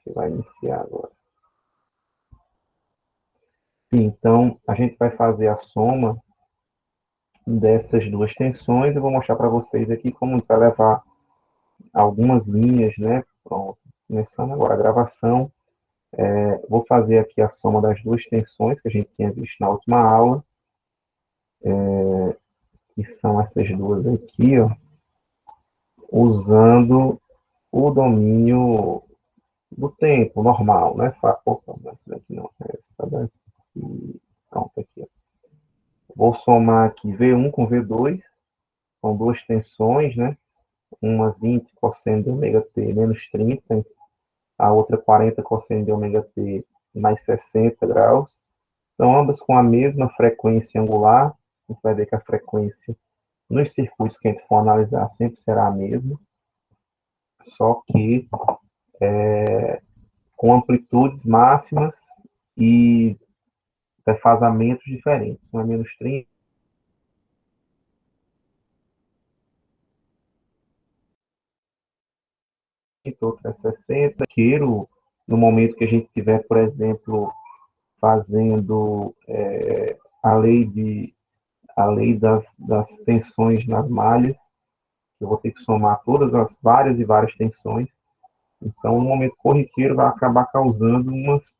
que vai iniciar agora. Sim, então, a gente vai fazer a soma dessas duas tensões. Eu vou mostrar para vocês aqui como a gente vai levar algumas linhas, né? Pronto, começando agora a gravação. Vou fazer aqui a soma das duas tensões que a gente tinha visto na última aula, que são essas duas aqui, ó, usando o domínio do tempo normal, né? Opa, essa daqui não, essa daqui. Pronto, aqui. Ó. Vou somar aqui V1 com V2, são duas tensões, né? Uma 20 cosseno de ômega t menos 30, a outra 40 cosseno de ômega t mais 60 graus. São ambas com a mesma frequência angular. A gente vai ver que a frequência nos circuitos que a gente for analisar sempre será a mesma, só que com amplitudes máximas e defasamentos diferentes. Uma é menos 30, outra é 60. Queiro, no momento que a gente estiver, por exemplo, fazendo a lei das tensões nas malhas, eu vou ter que somar todas as várias e várias tensões. Então, no momento corriqueiro, vai acabar causando umas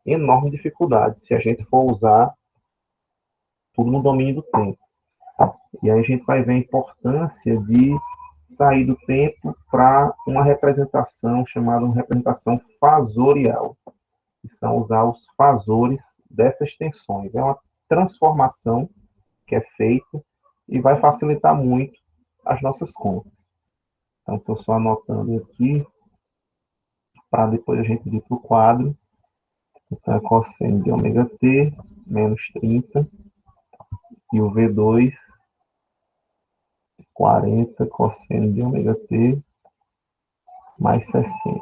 enormes dificuldades se a gente for usar tudo no domínio do tempo. E aí a gente vai ver a importância de sair do tempo para uma representação chamada uma representação fasorial, que são usar os fasores dessas tensões. É uma transformação que é feita e vai facilitar muito as nossas contas. Então, estou só anotando aqui para depois a gente ir para o quadro. Então, é cosseno de ômega t menos 30 e o V2 40 cosseno de ômega t mais 60.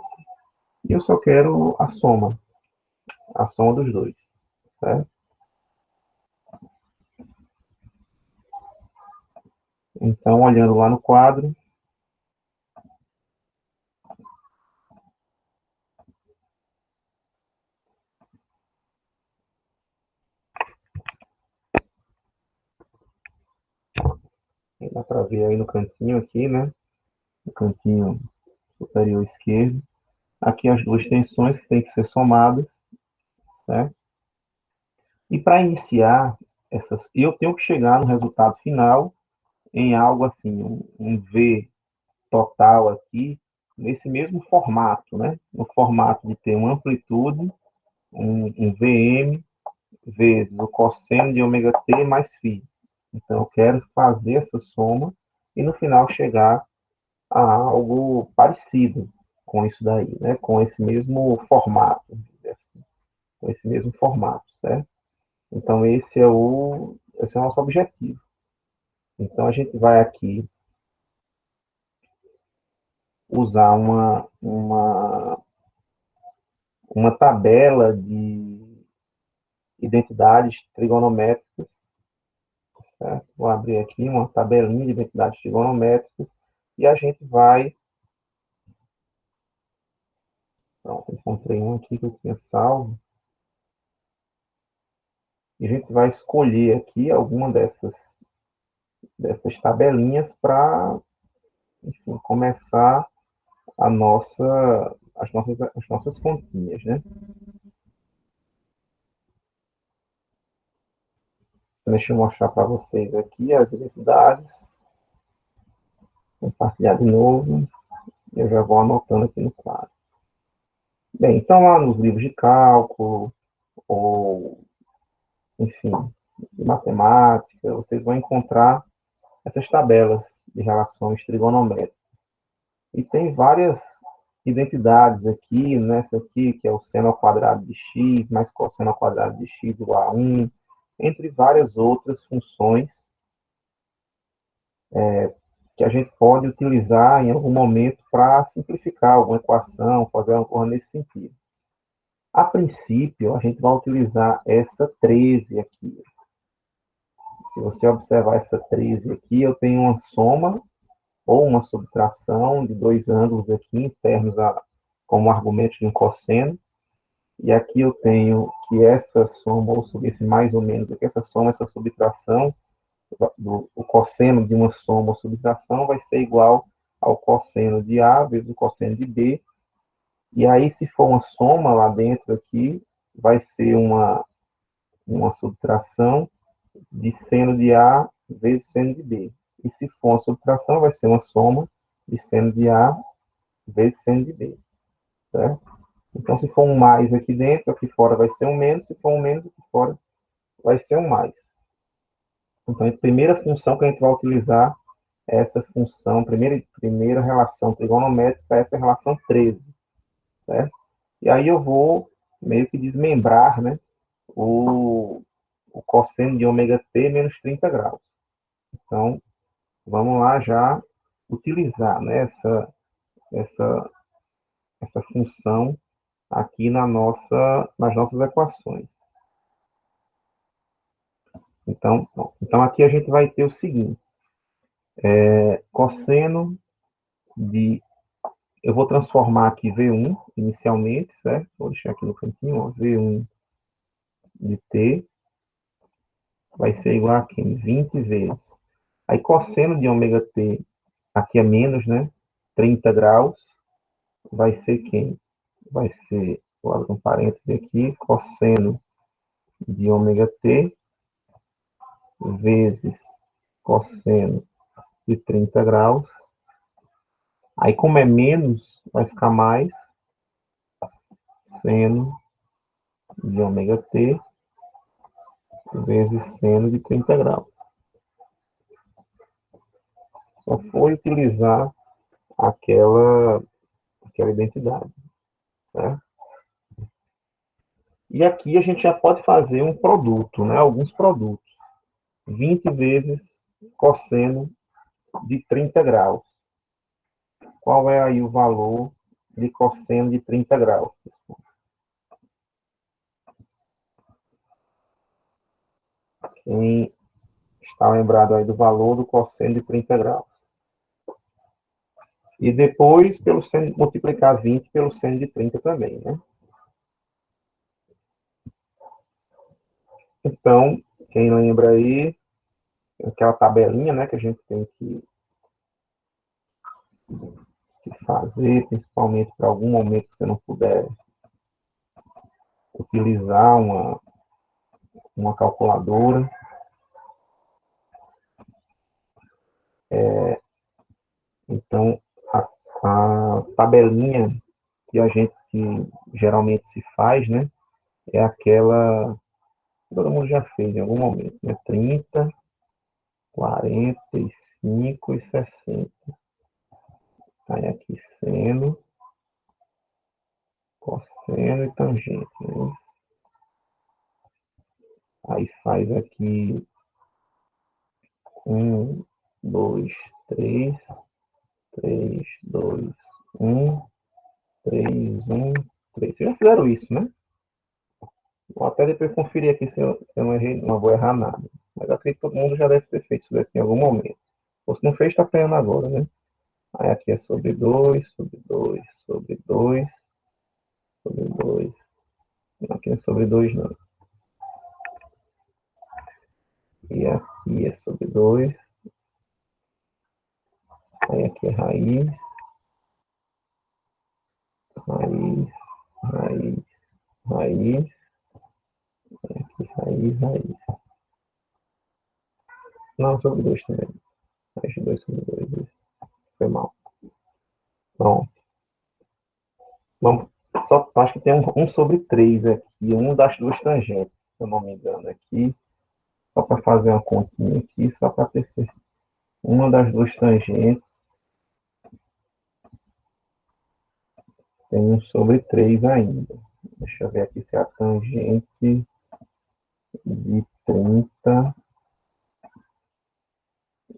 E eu só quero a soma dos dois, certo? Então, olhando lá no quadro, dá para ver aí no cantinho aqui, né? No cantinho superior esquerdo. Aqui as duas tensões que têm que ser somadas, certo? E para iniciar essas, eu tenho que chegar no resultado final em algo assim, um V total aqui, nesse mesmo formato, né? No formato de ter uma amplitude, um VM, vezes o cosseno de ômega t mais φ. Então, eu quero fazer essa soma e no final chegar a algo parecido com isso daí, né? Com esse mesmo formato, assim, com esse mesmo formato, certo? Então, esse é o nosso objetivo. Então, a gente vai aqui usar uma tabela de identidades trigonométricas, certo? Vou abrir aqui uma tabelinha de identidades trigonométricas e a gente vai. Pronto, encontrei um aqui que eu tinha salvo. E a gente vai escolher aqui alguma dessas tabelinhas para, enfim, começar as nossas continhas, né? Deixa eu mostrar para vocês aqui as identidades. Compartilhar de novo. Eu já vou anotando aqui no quadro. Bem, então lá nos livros de cálculo, ou, enfim, de matemática, vocês vão encontrar essas tabelas de relações trigonométricas. E tem várias identidades aqui, nessa aqui, que é o seno ao quadrado de x, mais cosseno ao quadrado de x igual a 1, entre várias outras funções que a gente pode utilizar em algum momento para simplificar alguma equação, fazer uma coisa nesse sentido. A princípio, a gente vai utilizar essa 13 aqui. Se você observar essa 13 aqui, eu tenho uma soma ou uma subtração de dois ângulos aqui internos como argumento de um cosseno. E aqui eu tenho que essa soma, ou esse mais ou menos, que essa soma, essa subtração, o cosseno de uma soma ou subtração vai ser igual ao cosseno de A vezes o cosseno de B. E aí, se for uma soma lá dentro aqui, vai ser uma subtração de seno de A vezes seno de B. E se for uma subtração, vai ser uma soma de seno de A vezes seno de B. Certo? Então, se for um mais aqui dentro, aqui fora vai ser um menos. Se for um menos, aqui fora vai ser um mais. Então, a primeira função que a gente vai utilizar é essa função, primeira relação trigonométrica, essa relação 13. Certo? E aí eu vou meio que desmembrar, né, o cosseno de ômega t menos 30 graus. Então, vamos lá já utilizar, né, essa função aqui nas nossas equações. Então, aqui a gente vai ter o seguinte, cosseno de... Eu vou transformar aqui V1 inicialmente, certo? Vou deixar aqui no cantinho, ó, V1 de t vai ser igual a quem? 20 vezes. Aí cosseno de ômega t, aqui é menos, né? 30 graus, vai ser quem? Vai ser, vou abrir um parêntese aqui, cosseno de ômega t vezes cosseno de 30 graus. Aí, como é menos, vai ficar mais seno de ômega t vezes seno de 30 graus. Só foi utilizar aquela identidade. Certo? E aqui a gente já pode fazer um produto, né? Alguns produtos. 20 vezes cosseno de 30 graus. Qual é aí o valor de cosseno de 30 graus? Quem está lembrado aí do valor do cosseno de 30 graus? E depois, multiplicar 20 pelo seno de 30 também, né? Então, quem lembra aí, aquela tabelinha, né, que a gente tem que fazer, principalmente para algum momento que você não puder utilizar uma calculadora. Então, a tabelinha que a gente geralmente se faz, né, é aquela que todo mundo já fez em algum momento, né? 30, 45 e 60. Aí aqui seno, cosseno e tangente, né? Aí faz aqui 1, 2, 3, 3, 2, 1, 3, 1, 3. Vocês já fizeram isso, né? Vou até depois conferir aqui se eu não errei, não vou errar nada. Mas acredito que todo mundo já deve ter feito isso daqui em algum momento. Ou se não fez, está apanhando agora, né? Aí aqui é sobre 2, sobre 2, sobre 2, sobre 2. Não, aqui não é sobre 2, não. E aqui é sobre 2. Aí aqui é raiz, raiz, raiz, raiz. Aqui raiz, raiz. Não, sobre 2 também. Raiz de 2 sobre 2. Foi mal. Pronto. Vamos, só, acho que tem um sobre 3 aqui. Um das duas tangentes, se eu não me engano, aqui. Só para fazer uma continha aqui, só para ter certeza. Uma das duas tangentes tem um sobre 3 ainda. Deixa eu ver aqui se é a tangente de 30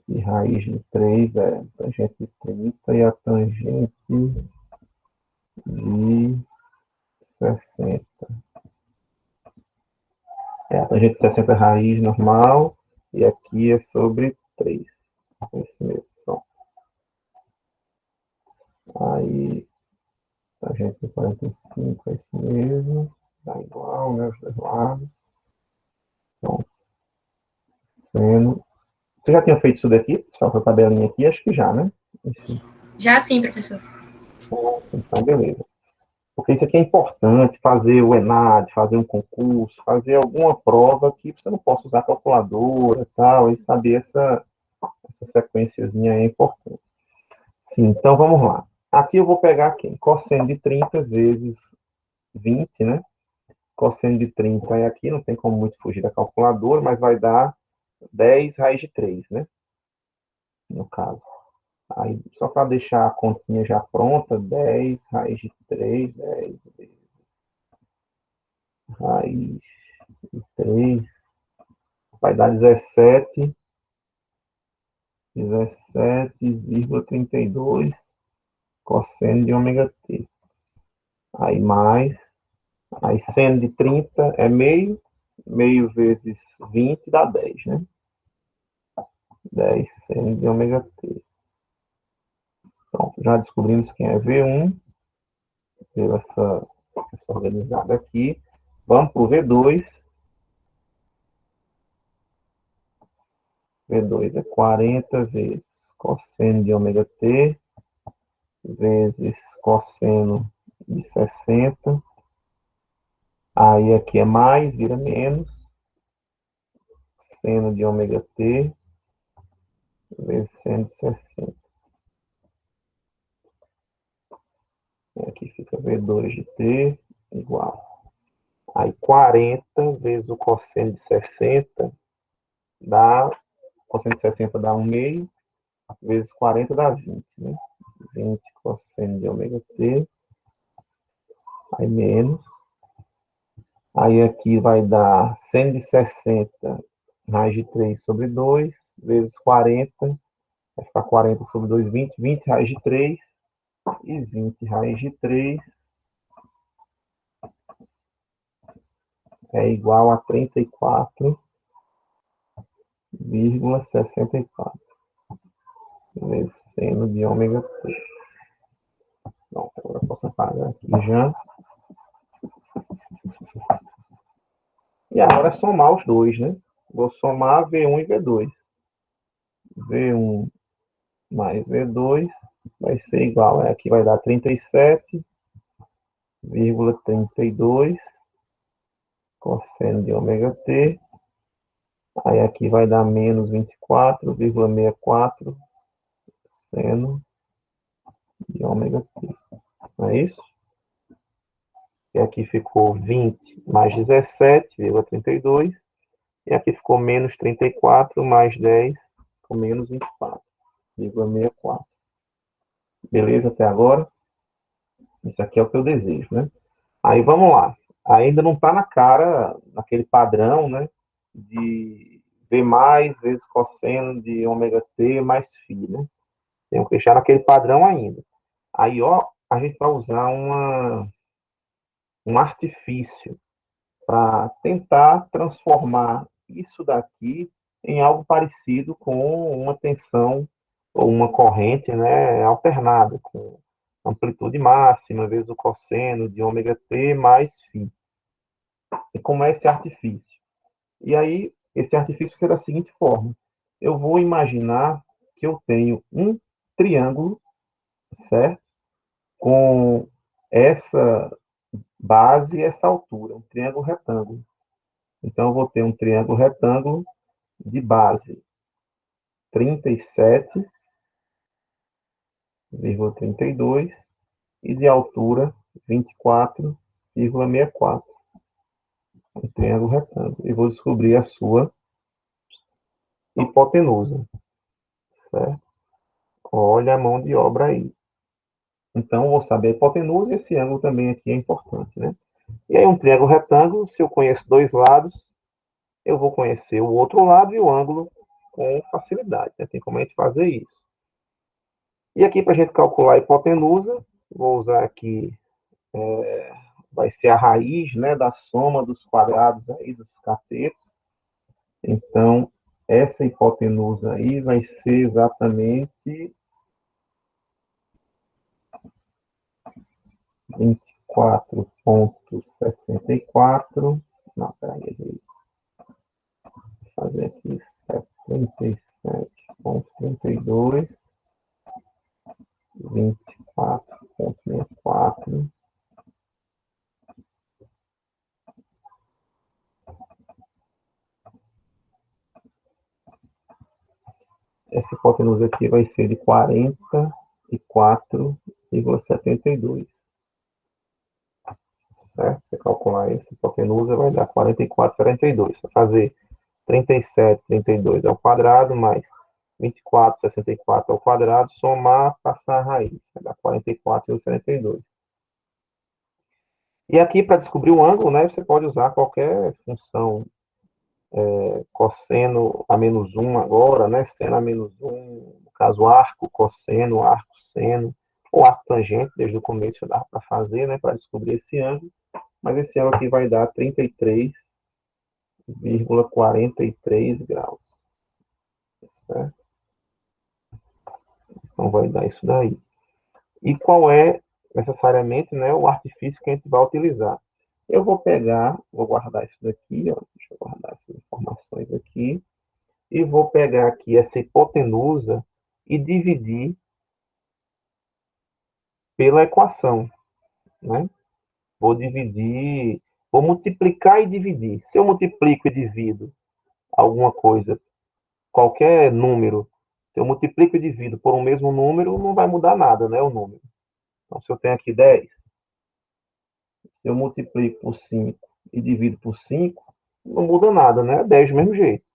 e raiz de 3 é a tangente de 30 e a tangente de 60. A tangente de 60 é raiz normal e aqui é sobre 3. É isso mesmo. Pronto. Aí Tangente de 45 é isso mesmo. Dá igual, né? Os dois lados. Então, seno. Você já tinha feito isso daqui? Só essa tabelinha aqui? Acho que já, né? Enfim. Já sim, professor. Então, beleza. Porque isso aqui é importante, fazer o ENAD, fazer um concurso, fazer alguma prova que você não possa usar calculadora e tal, e saber essa sequenciazinha é importante. Sim, então vamos lá. Aqui eu vou pegar quem? Cosseno de 30 vezes 20, né? Cosseno de 30 é aqui, não tem como muito fugir da calculadora, mas vai dar 10 raiz de 3, né? No caso. Aí, só para deixar a continha já pronta, 10 raiz de 3, 10 raiz de 3, vai dar 17,32 cosseno de ômega t. Aí mais, aí seno de 30 é meio, meio vezes 20 dá 10, né? 10 seno de ômega t. Pronto, já descobrimos quem é V1, deu essa organizada aqui. Vamos para o V2. V2 é 40 vezes cosseno de ômega t, vezes cosseno de 60. Aí aqui é mais, vira menos. Seno de ômega t, vezes seno de 60. E aqui fica V2 de t igual. Aí 40 vezes o cosseno de 60 dá, cosseno de 60 dá 1 meio, vezes 40 dá 20, né? 20 cosseno de ômega t, aí menos. Aí aqui vai dar 160 raiz de 3 sobre 2, vezes 40, vai ficar 40 sobre 2, 20, 20 raiz de 3, e 20 raiz de 3 é igual a 34,64 vezes seno de ômega t. Pronto, agora eu posso apagar aqui já. E agora é somar os dois, né? Vou somar V1 e V2. V1 mais V2 vai ser igual. Aqui vai dar 37,32 cosseno de ômega t. Aí aqui vai dar menos 24,64 seno de ômega t. Não é isso? E aqui ficou 20 mais 17,32. E aqui ficou menos 34 mais 10, ficou menos 24,64. Beleza até agora? Isso aqui é o que eu desejo, né? Aí vamos lá. Ainda não está na cara, naquele padrão, né? De V mais vezes cosseno de ômega t mais φ, né? Tem que deixar naquele padrão ainda. Aí, ó, a gente vai usar um artifício para tentar transformar isso daqui em algo parecido com uma tensão ou uma corrente, né, alternada, com amplitude máxima vezes o cosseno de ômega t mais φ. E como é esse artifício? E aí, esse artifício será da seguinte forma. Eu vou imaginar que eu tenho um triângulo, certo? Com essa base e essa altura, um triângulo retângulo. Então, eu vou ter um triângulo retângulo de base 37,32 e de altura 24,64. Um triângulo retângulo. E vou descobrir a sua hipotenusa. Certo? Olha a mão de obra aí. Então, vou saber a hipotenusa e esse ângulo também aqui é importante, né? E aí, um triângulo retângulo, se eu conheço dois lados, eu vou conhecer o outro lado e o ângulo com facilidade. Né? Tem como a gente fazer isso. E aqui, para a gente calcular a hipotenusa, vou usar aqui, vai ser a raiz, né, da soma dos quadrados aí, dos catetos. Então, essa hipotenusa aí vai ser exatamente 24,64. Não, peraí, vou fazer aqui 77,32, 24,64. Essa hipotenusa aqui vai ser de 44,72. Certo? Você calcular essa hipotenusa vai dar 44,72. Vai fazer 37,32 ao quadrado mais 24,64 ao quadrado, somar, passar a raiz. Vai dar 44,72. E aqui, para descobrir o ângulo, né, você pode usar qualquer função, cosseno a menos 1 agora, né, seno a menos 1, no caso arco, cosseno, arco, seno, ou arco tangente, desde o começo dá para fazer, né, para descobrir esse ângulo. Mas esse ângulo aqui vai dar 33,43 graus. Certo? Então vai dar isso daí. E qual é necessariamente, né, o artifício que a gente vai utilizar? Eu vou pegar, vou guardar isso daqui, ó, deixa eu guardar essas informações aqui, e vou pegar aqui essa hipotenusa e dividir pela equação, né? Vou dividir, vou multiplicar e dividir. Se eu multiplico e divido alguma coisa, qualquer número, se eu multiplico e divido por um mesmo número, não vai mudar nada, né, o número. Então, se eu tenho aqui 10, se eu multiplico por 5 e divido por 5, não muda nada, né? É 10 do mesmo jeito,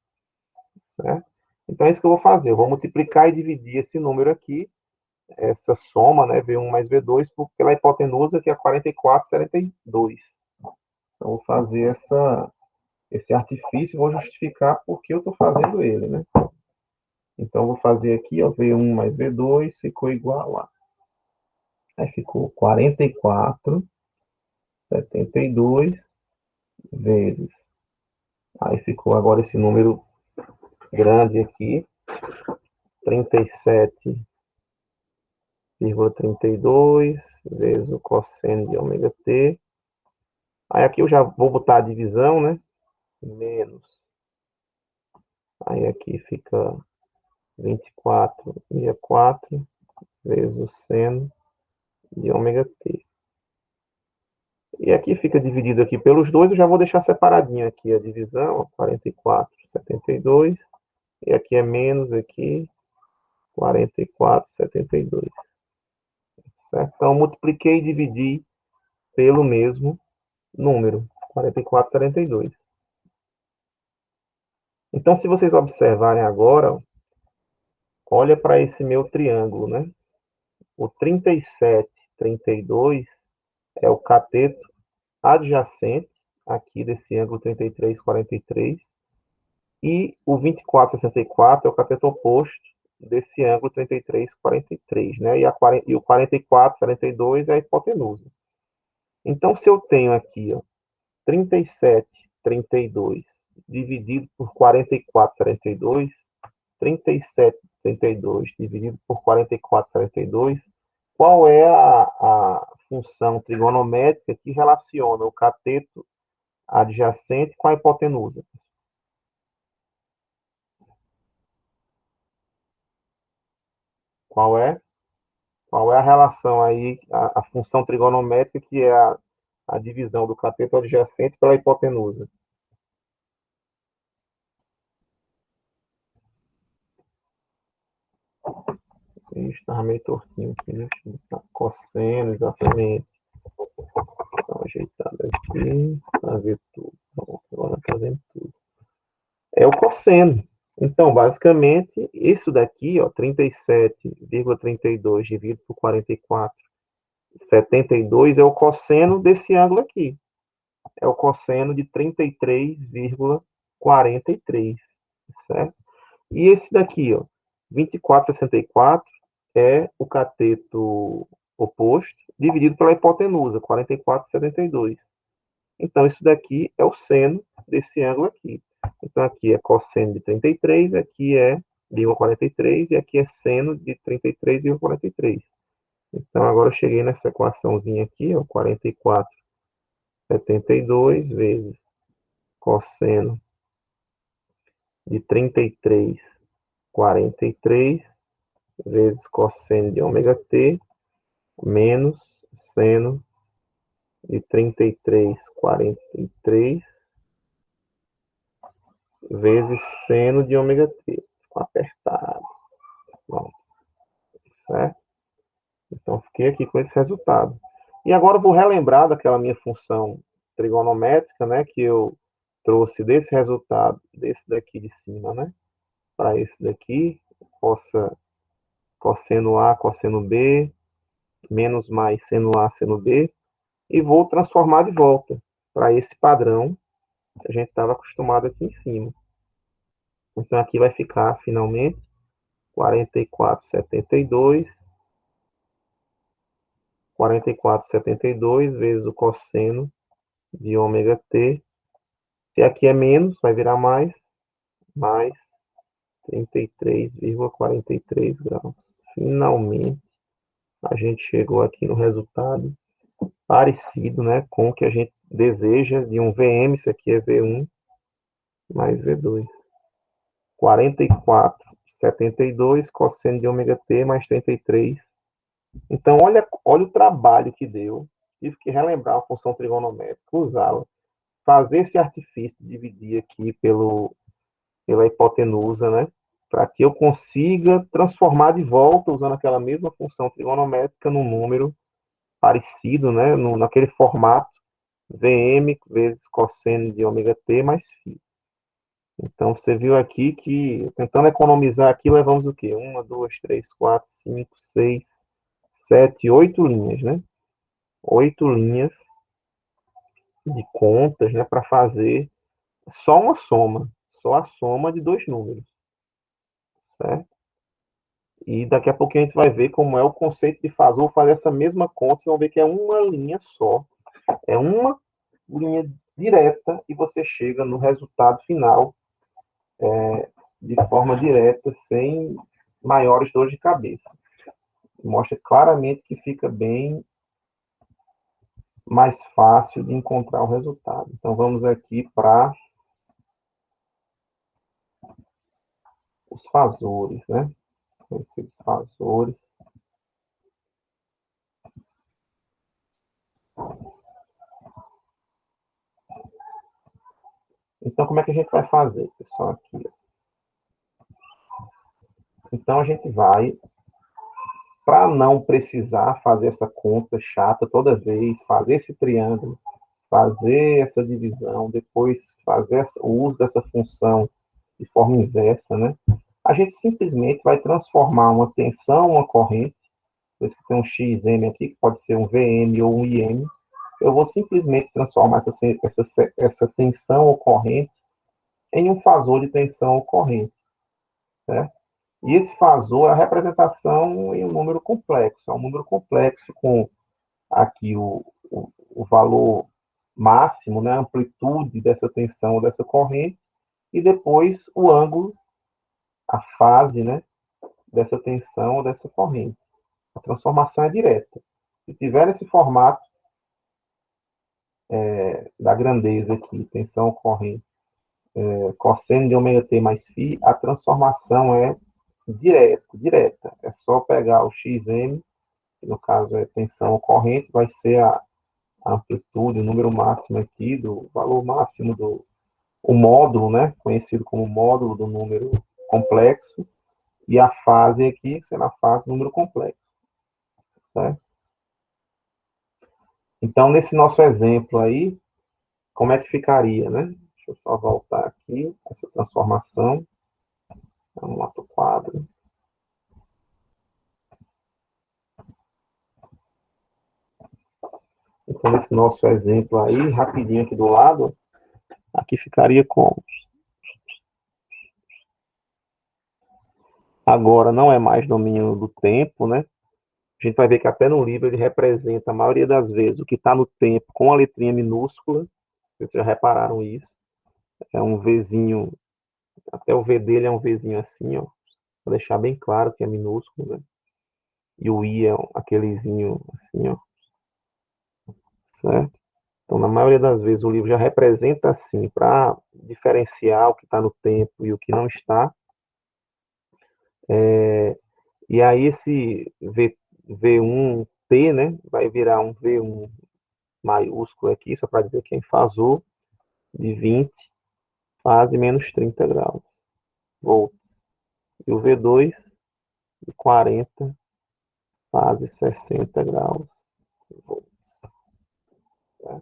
certo? Então, é isso que eu vou fazer. Eu vou multiplicar e dividir esse número aqui, essa soma, né, V1 mais V2, pela hipotenusa, que é 44,72. Então, vou fazer esse artifício e vou justificar por que eu estou fazendo ele, né? Então, vou fazer aqui, ó, V1 mais V2 ficou igual a... Aí ficou 44,72 vezes. Aí ficou agora esse número grande aqui, 37,32 vezes o cosseno de ômega t. Aí aqui eu já vou botar a divisão, né? Menos. Aí aqui fica 24,64 vezes o seno de ômega t. E aqui fica dividido aqui pelos dois, eu já vou deixar separadinho aqui a divisão, 44,72. E aqui é menos aqui, 44,72. Certo? Então, multipliquei e dividi pelo mesmo número, 44,72. Então, se vocês observarem agora, olha para esse meu triângulo, né? O 37,32 é o cateto adjacente aqui desse ângulo 33,43 e o 24,64 é o cateto oposto desse ângulo 33,43, né? E o 44,72 é a hipotenusa. Então, se eu tenho aqui, ó, 37,32 dividido por 44,72, 37,32 dividido por 44,72, qual é a função trigonométrica que relaciona o cateto adjacente com a hipotenusa? Qual é? Qual é a relação aí, a função trigonométrica que é a divisão do cateto adjacente pela hipotenusa? Estava meio tortinho aqui, né? Cosseno, exatamente. Dá uma ajeitada aqui, para ver tudo. Pronto, agora está vendo tudo. É o cosseno. Então, basicamente, isso daqui, ó, 37,32 dividido por 44,72 é o cosseno desse ângulo aqui. É o cosseno de 33,43, certo? E esse daqui, ó, 24,64 é o cateto oposto dividido pela hipotenusa, 44,72. Então, isso daqui é o seno desse ângulo aqui. Então, aqui é cosseno de 33, aqui é 43 e aqui é seno de 33,43. Então, agora eu cheguei nessa equaçãozinha aqui, ó, 44,72 vezes cosseno de 33,43 vezes cosseno de ômega t menos seno de 33,43 vezes seno de ômega t. Ficou apertado. Pronto, certo? Então, fiquei aqui com esse resultado. E agora eu vou relembrar daquela minha função trigonométrica, né, que eu trouxe desse resultado, desse daqui de cima, né, para esse daqui, cosseno A, cosseno B, menos mais seno A, seno B, e vou transformar de volta para esse padrão que a gente estava acostumado aqui em cima. Então, aqui vai ficar, finalmente, 44,72 vezes o cosseno de ômega t. Se aqui é menos, vai virar mais 33,43 graus. Finalmente, a gente chegou aqui no resultado parecido, né, com o que a gente deseja de um VM. Isso aqui é V1 mais V2. 44,72 cosseno de ômega t mais 33. Então, olha o trabalho que deu. Tive que relembrar a função trigonométrica, usá-la, fazer esse artifício de dividir aqui pela hipotenusa, né? Para que eu consiga transformar de volta, usando aquela mesma função trigonométrica, num número parecido, né? Naquele formato Vm vezes cosseno de ômega t mais φ. Então, você viu aqui que, tentando economizar aqui, levamos o quê? 1, 2, 3, 4, 5, 6, 7, 8 linhas, né? 8 linhas de contas, né? Para fazer só uma soma, só a soma de dois números, certo? E daqui a pouquinho a gente vai ver como é o conceito de fazer. Vou fazer essa mesma conta, vocês vão ver que é uma linha só. É uma linha direta e você chega no resultado final de forma direta, sem maiores dores de cabeça. Mostra claramente que fica bem mais fácil de encontrar o resultado. Então, vamos aqui para os fasores, né? Os fasores. Então, como é que a gente vai fazer, pessoal, aqui? Então, a gente vai, para não precisar fazer essa conta chata toda vez, fazer esse triângulo, fazer essa divisão, depois fazer o uso dessa função de forma inversa, né? A gente simplesmente vai transformar uma tensão, uma corrente, por isso que tem um XM aqui, que pode ser um VM ou um IM. Eu vou simplesmente transformar essa tensão ou corrente em um fasor de tensão ou corrente, certo? E esse fasor é a representação em um número complexo. É um número complexo com aqui o valor máximo, né, a amplitude dessa tensão ou dessa corrente, e depois o ângulo, a fase, né, dessa tensão ou dessa corrente. A transformação é direta. Se tiver esse formato da grandeza aqui, tensão corrente, cosseno de ômega t mais φ, a transformação é direta. É só pegar o xm, que no caso é tensão corrente, vai ser a amplitude, o número máximo aqui, do valor máximo do o módulo, né, conhecido como módulo do número complexo, e a fase aqui, sendo a fase do número complexo, certo? Então, nesse nosso exemplo aí, como é que ficaria, né? Deixa eu só voltar aqui, essa transformação, um outro quadro. Então, nesse nosso exemplo aí, rapidinho aqui do lado, aqui ficaria como? Agora não é mais domínio do tempo, né? A gente vai ver que até no livro ele representa, a maioria das vezes, o que está no tempo com a letrinha minúscula. Vocês já repararam isso? É um Vzinho, até o V dele é um Vzinho assim, ó. Para deixar bem claro que é minúsculo, né? e o i é aquelezinho assim, ó, certo? Então, na maioria das vezes, o livro já representa assim, para diferenciar o que está no tempo e o que não está. E aí, esse V1T, né, vai virar um V1 maiúsculo aqui, só para dizer que é em fasor, de 20, fase menos 30 graus, volts. E o V2, de 40, fase 60 graus, volts. Tá?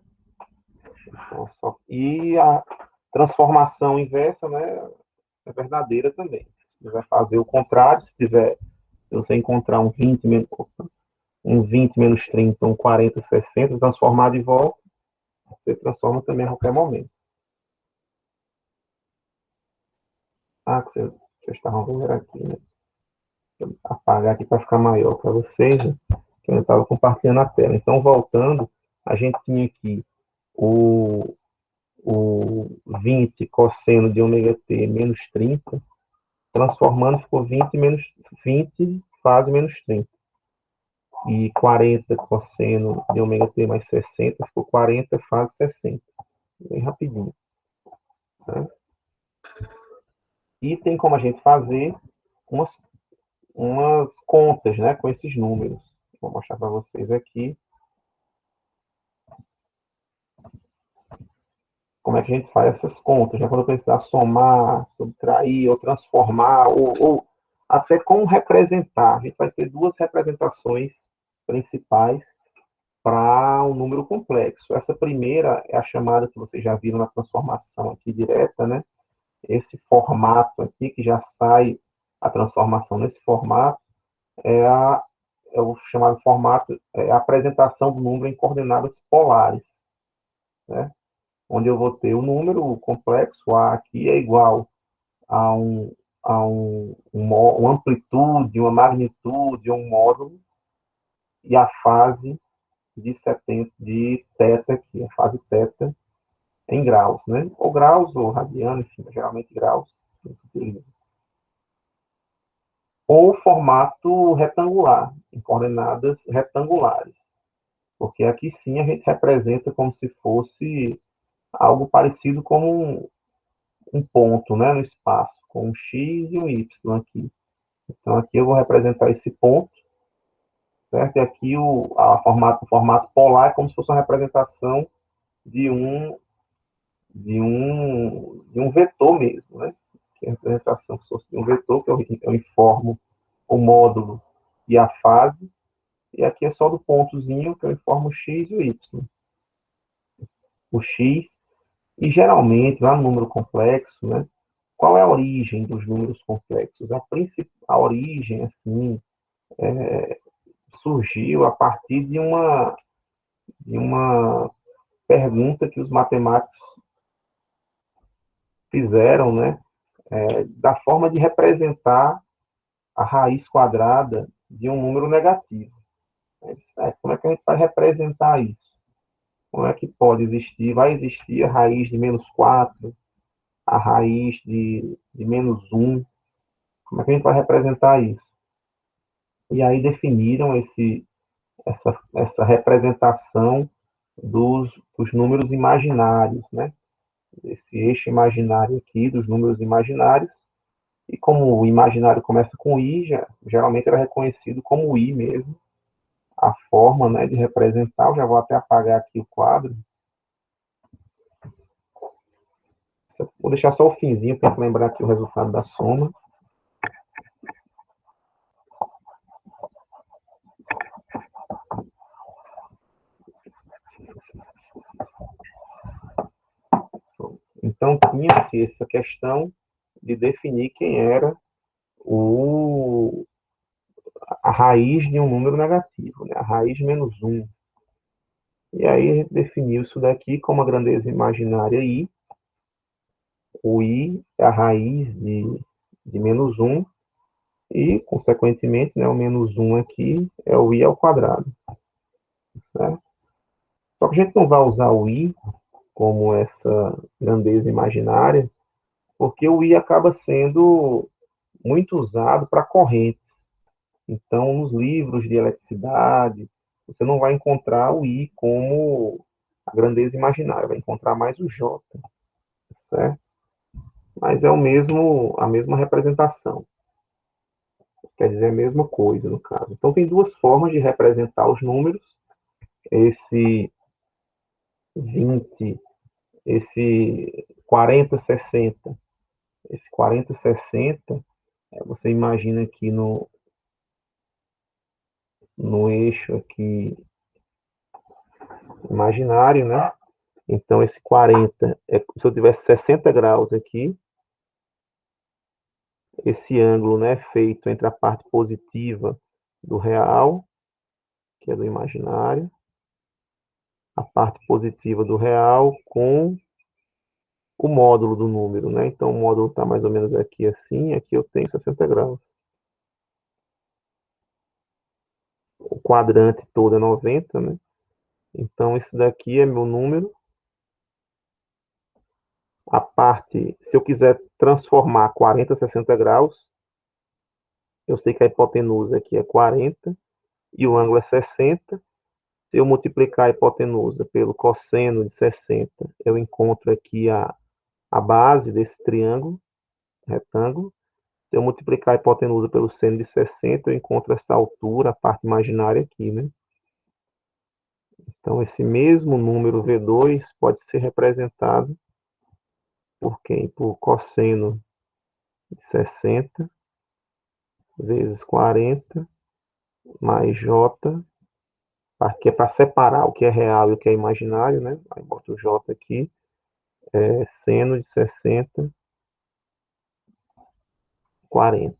Então, e a transformação inversa, né, é verdadeira também. Você vai fazer o contrário, se você encontrar um 20 menos 30, um 40, 60, transformar de volta, você transforma também a qualquer momento. Ah, que vocês estavam vendo aqui, né? Vou apagar aqui para ficar maior para vocês, né? Que eu estava compartilhando a tela. Então, voltando, a gente tinha aqui o, o 20 cosseno de ômega t menos 30, transformando ficou 20 fase menos 30. E 40 cosseno de ômega t mais 60, ficou 40 fase 60. Bem rapidinho. Né? E tem como a gente fazer umas contas, né, com esses números. Vou mostrar para vocês aqui como é que a gente faz essas contas, né? Quando eu precisar somar, subtrair, ou transformar, ou até como representar. A gente vai ter duas representações principais para um número complexo. Essa primeira é a chamada que vocês já viram na transformação aqui direta, né? Esse formato aqui, que já sai a transformação nesse formato, é o chamado formato, é a apresentação do número em coordenadas polares, né? Onde eu vou ter o número complexo, A aqui é igual a uma amplitude, uma magnitude, um módulo, e a fase de 70, de θ aqui, a fase θ em graus, né? Ou graus, ou radiano, enfim, geralmente graus. Ou formato retangular, em coordenadas retangulares. Porque aqui sim a gente representa como se fosse algo parecido com um ponto, né, no espaço, com um X e um Y aqui. Então aqui eu vou representar esse ponto, certo? E aqui o formato polar é como se fosse uma representação de um vetor mesmo, né? Que é a representação se fosse de um vetor, que eu informo o módulo e a fase, e aqui é só do pontozinho que eu informo o X e o Y. O X, e geralmente, lá no número complexo, né? Qual é a origem dos números complexos? A origem, assim, surgiu a partir de uma pergunta que os matemáticos fizeram, né? Da forma de representar a raiz quadrada de um número negativo. Como é que a gente vai representar isso? Como é que pode existir? Vai existir a raiz de menos 4, a raiz de menos 1. Como é que a gente vai representar isso? E aí definiram essa representação dos números imaginários, né? Esse eixo imaginário aqui dos números imaginários. E como o imaginário começa com i, geralmente era reconhecido como i mesmo, a forma, né, de representar. Eu já vou até apagar aqui o quadro. Vou deixar só o finzinho para lembrar aqui o resultado da soma. Então, tinha-se essa questão de definir quem era a raiz de um número negativo, né? A raiz menos 1. E aí a gente definiu isso daqui como a grandeza imaginária i. O i é a raiz de menos 1. E, consequentemente, né, o menos 1 aqui é o i ao quadrado. Certo? Só que a gente não vai usar o i como essa grandeza imaginária, porque o i acaba sendo muito usado para correntes. Então, nos livros de eletricidade, você não vai encontrar o I como a grandeza imaginária, vai encontrar mais o J, certo? Mas é a mesma representação, quer dizer a mesma coisa no caso. Então, tem duas formas de representar os números, esse 20, esse 40, 60. Esse 40, 60, você imagina aqui no eixo aqui imaginário, né? Então, esse 40, se eu tivesse 60 graus aqui, esse ângulo, né, feito entre a parte positiva do real, que é do imaginário, a parte positiva do real com o módulo do número, né? Então, o módulo está mais ou menos aqui assim, aqui eu tenho 60 graus. O quadrante todo é 90, né? Então, esse daqui é meu número. A parte, se eu quiser transformar 40 a 60 graus, eu sei que a hipotenusa aqui é 40 e o ângulo é 60. Se eu multiplicar a hipotenusa pelo cosseno de 60, eu encontro aqui a base desse triângulo, retângulo. Se eu multiplicar a hipotenusa pelo seno de 60, eu encontro essa altura, a parte imaginária aqui, né? Então, esse mesmo número V2 pode ser representado por quem? Por cosseno de 60 vezes 40 mais J, que é para separar o que é real e o que é imaginário, né? Aí boto o J aqui, seno de 60, 40.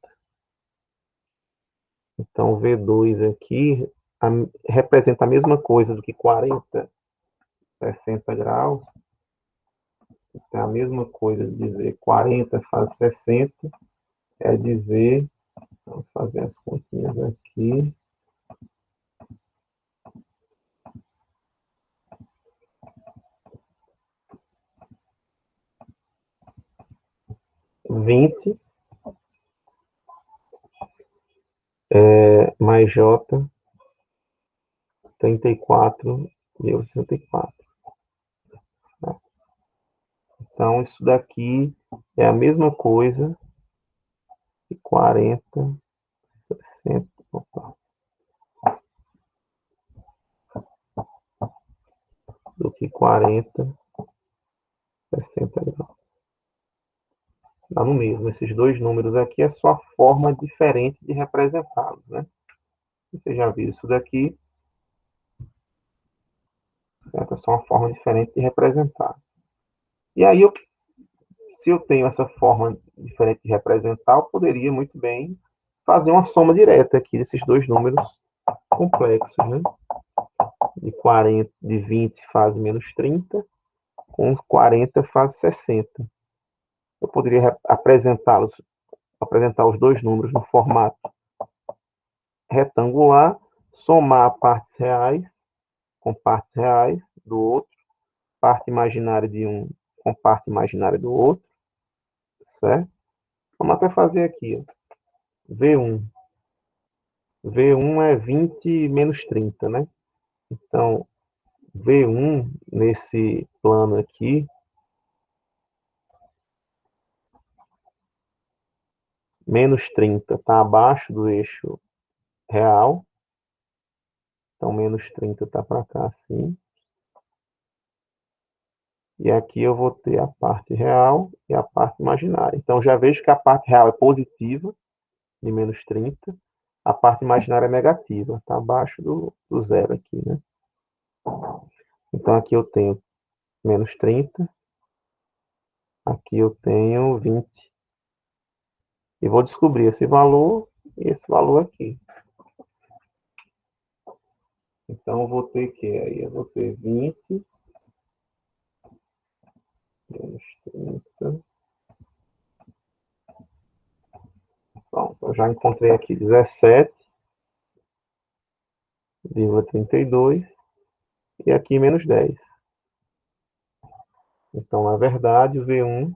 Então, V2 aqui representa a mesma coisa do que 40, 60 graus. Então, a mesma coisa de dizer 40 faz 60, é dizer, vamos fazer as continhas aqui, 20 mais J, 34,64. Tá? Então, isso daqui é a mesma coisa que 40, 60, opa, do que 40, 60 graus. Dá no mesmo. Esses dois números aqui é só a forma diferente de representá-los, né? Você já viu isso daqui, certo? É só uma forma diferente de representar. E aí, se eu tenho essa forma diferente de representar, eu poderia muito bem fazer uma soma direta aqui desses dois números complexos, né? De 40, de 20 faz menos 30, com 40 faz 60. Eu poderia apresentar os dois números no formato retangular, somar partes reais com partes reais do outro, parte imaginária de um com parte imaginária do outro, certo? Vamos até fazer aqui, ó. V1. V1 é 20 menos 30, né? Então, V1 nesse plano aqui, menos 30 está abaixo do eixo real. Então, menos 30 está para cá assim. E aqui eu vou ter a parte real e a parte imaginária. Então, já vejo que a parte real é positiva, de menos 30. A parte imaginária é negativa, está abaixo do zero aqui, né? Então, aqui eu tenho menos 30. Aqui eu tenho 20. E vou descobrir esse valor e esse valor aqui. Então, eu vou ter que aí eu vou ter 20 menos 30. Pronto, eu já encontrei aqui 17,32 e aqui menos 10. Então, na verdade, o V1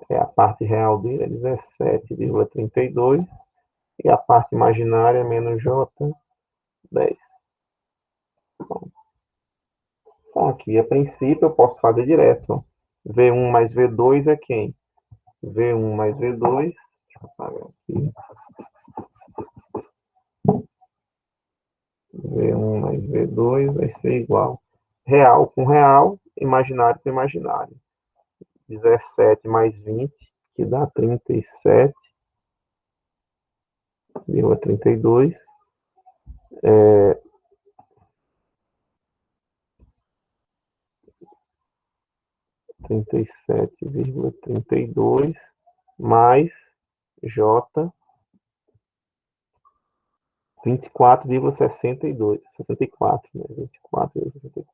A parte real dele é 17,32 e a parte imaginária é menos J, 10. Então, aqui, a princípio, eu posso fazer direto. V1 mais V2 é quem? V1 mais V2, deixa eu apagar aqui. V1 mais V2 vai ser igual. Real com real, imaginário com imaginário. 17 mais 20, que dá 37,32. 37,32 mais J 24,62. 64, né? 24,64.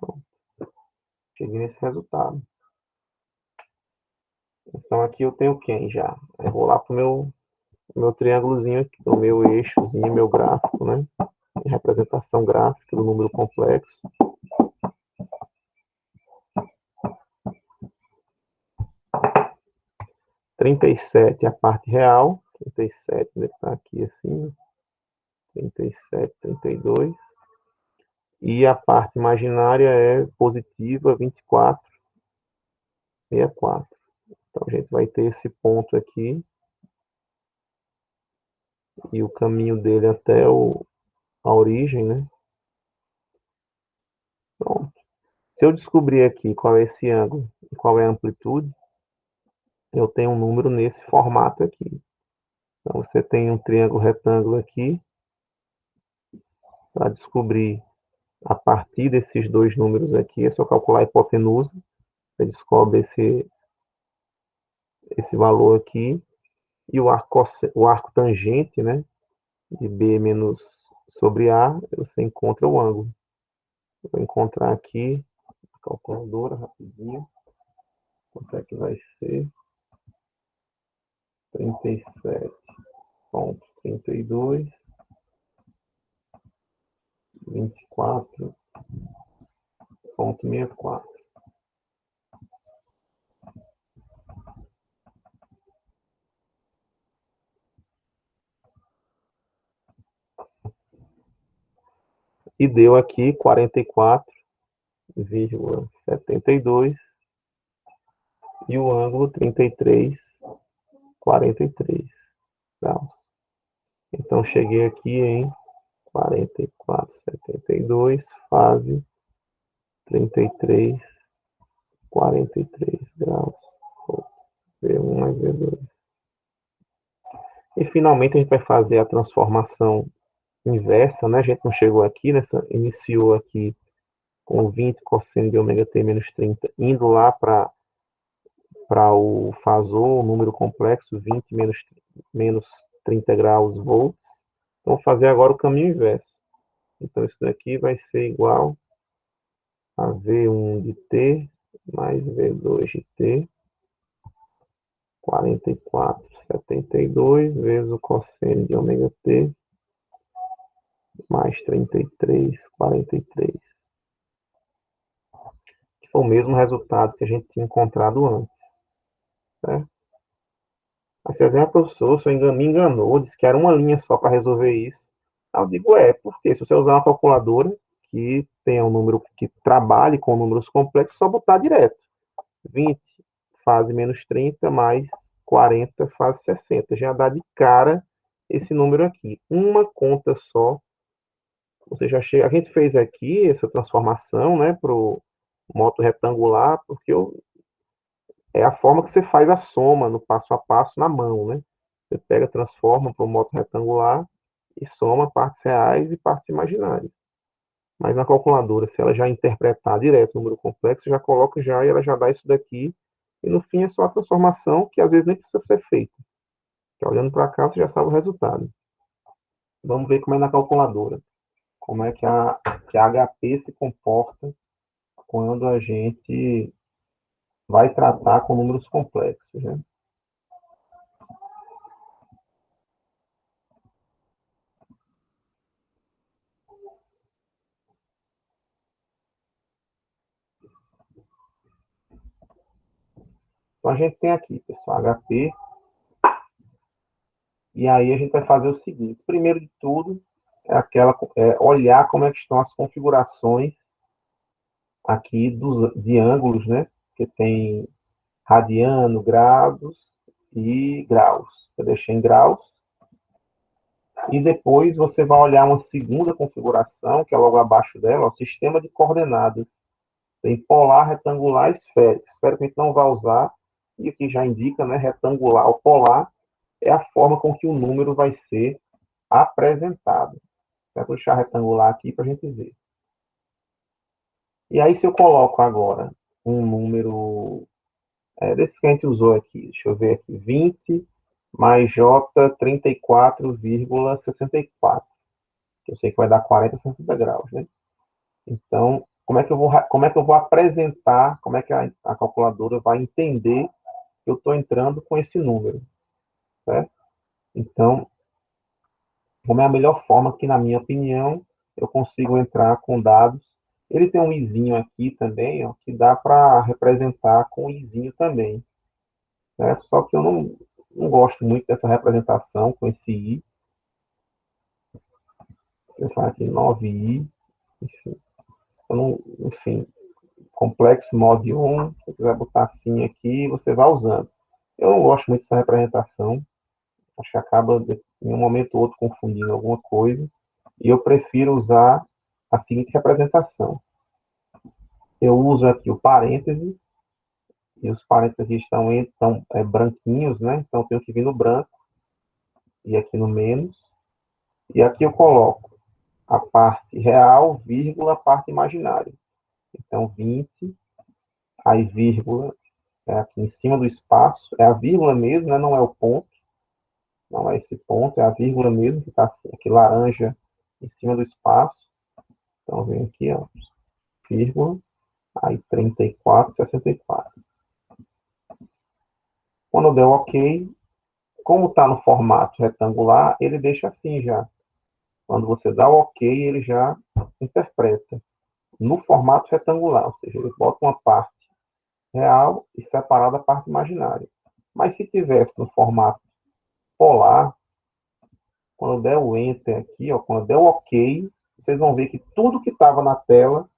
Pronto, cheguei nesse resultado. Então aqui eu tenho quem já? Eu vou lá para o meu triângulozinho aqui, o meu eixozinho, meu gráfico, né? Representação gráfica do número complexo. 37 é a parte real. 37, né? Está aqui assim. 37, 32. E a parte imaginária é positiva, 24, 64. Então a gente vai ter esse ponto aqui. E o caminho dele até a origem, né? Pronto. Se eu descobrir aqui qual é esse ângulo e qual é a amplitude, eu tenho um número nesse formato aqui. Então você tem um triângulo retângulo aqui. Para descobrir a partir desses dois números aqui, é só calcular a hipotenusa. Você descobre esse valor aqui. E o arco tangente, né? De B menos sobre A, você encontra o ângulo. Vou encontrar aqui a calculadora rapidinho. Quanto é que vai ser? 37,32, 24,64. E deu aqui 44,72 e o ângulo 33,43 graus. Então cheguei aqui em 44,72, fase 33,43 graus. V1 mais V2. E finalmente a gente vai fazer a transformação inversa, né? A gente não chegou aqui, iniciou aqui com 20 cosseno de ômega t menos 30, indo lá para o fasor, o número complexo, 20 menos 30 graus volts. Então, vou fazer agora o caminho inverso. Então, isso daqui vai ser igual a V1 de t mais V2 de t, 44,72 vezes o cosseno de ômega t, mais 33,43. Que foi o mesmo resultado que a gente tinha encontrado antes. Certo? Aí você diz, professor, o senhor me enganou, disse que era uma linha só para resolver isso. Aí eu digo, porque se você usar uma calculadora que tenha um número que trabalhe com números complexos, é só botar direto. 20 fase menos 30 mais 40 fase 60. Já dá de cara esse número aqui. Uma conta só. Você já chega. A gente fez aqui essa transformação, né, para o moto retangular, porque é a forma que você faz a soma no passo a passo na mão, né? Você pega, transforma para o moto retangular e soma partes reais e partes imaginárias. Mas na calculadora, se ela já interpretar direto o número complexo, você já coloca já e ela já dá isso daqui. E no fim é só a transformação que às vezes nem precisa ser feita. Que olhando para cá você já sabe o resultado. Vamos ver como é na calculadora. Como é que a HP se comporta quando a gente vai tratar com números complexos, né? Então, a gente tem aqui, pessoal, HP. E aí a gente vai fazer o seguinte. Primeiro de tudo, olhar como é que estão as configurações aqui de ângulos, né? Que tem radiano, graus e graus. Eu deixei em graus. E depois você vai olhar uma segunda configuração, que é logo abaixo dela, o sistema de coordenadas. Tem polar, retangular e esférico. Esférico a gente não vai usar, e aqui já indica, né? Retangular ou polar é a forma com que o número vai ser apresentado. Vou deixar retangular aqui para a gente ver. E aí, se eu coloco agora um número desse que a gente usou aqui, deixa eu ver aqui, 20 mais J 34,64. Eu sei que vai dar 40, 60 graus, né? Então, como é que eu vou apresentar, como é que a calculadora vai entender que eu estou entrando com esse número, certo? Então, como é a melhor forma que, na minha opinião, eu consigo entrar com dados. Ele tem um izinho aqui também, ó, que dá para representar com o izinho também, certo? Só que eu não gosto muito dessa representação com esse i. Eu falar aqui 9i, enfim. Enfim, complexo mod 1, se você quiser botar assim aqui, você vai usando. Eu não gosto muito dessa representação, acho que acaba em um momento ou outro confundindo alguma coisa, e eu prefiro usar a seguinte representação. Eu uso aqui o parêntese, e os parênteses aqui estão branquinhos, né? Então eu tenho que vir no branco, e aqui no menos, e aqui eu coloco a parte real, vírgula, a parte imaginária. Então 20, aí vírgula, aqui em cima do espaço, é a vírgula mesmo, né? Não é o ponto, não é esse ponto, é a vírgula mesmo, que está assim, aqui laranja em cima do espaço. Então vem aqui, ó, vírgula, aí 34,64. Quando eu der OK, como está no formato retangular, ele deixa assim já. Quando você dá o OK, ele já interpreta no formato retangular, ou seja, ele bota uma parte real e separada a parte imaginária. Mas se tivesse no formato polar, quando eu der o Enter aqui, ó, quando eu der o OK, vocês vão ver que tudo que estava na tela,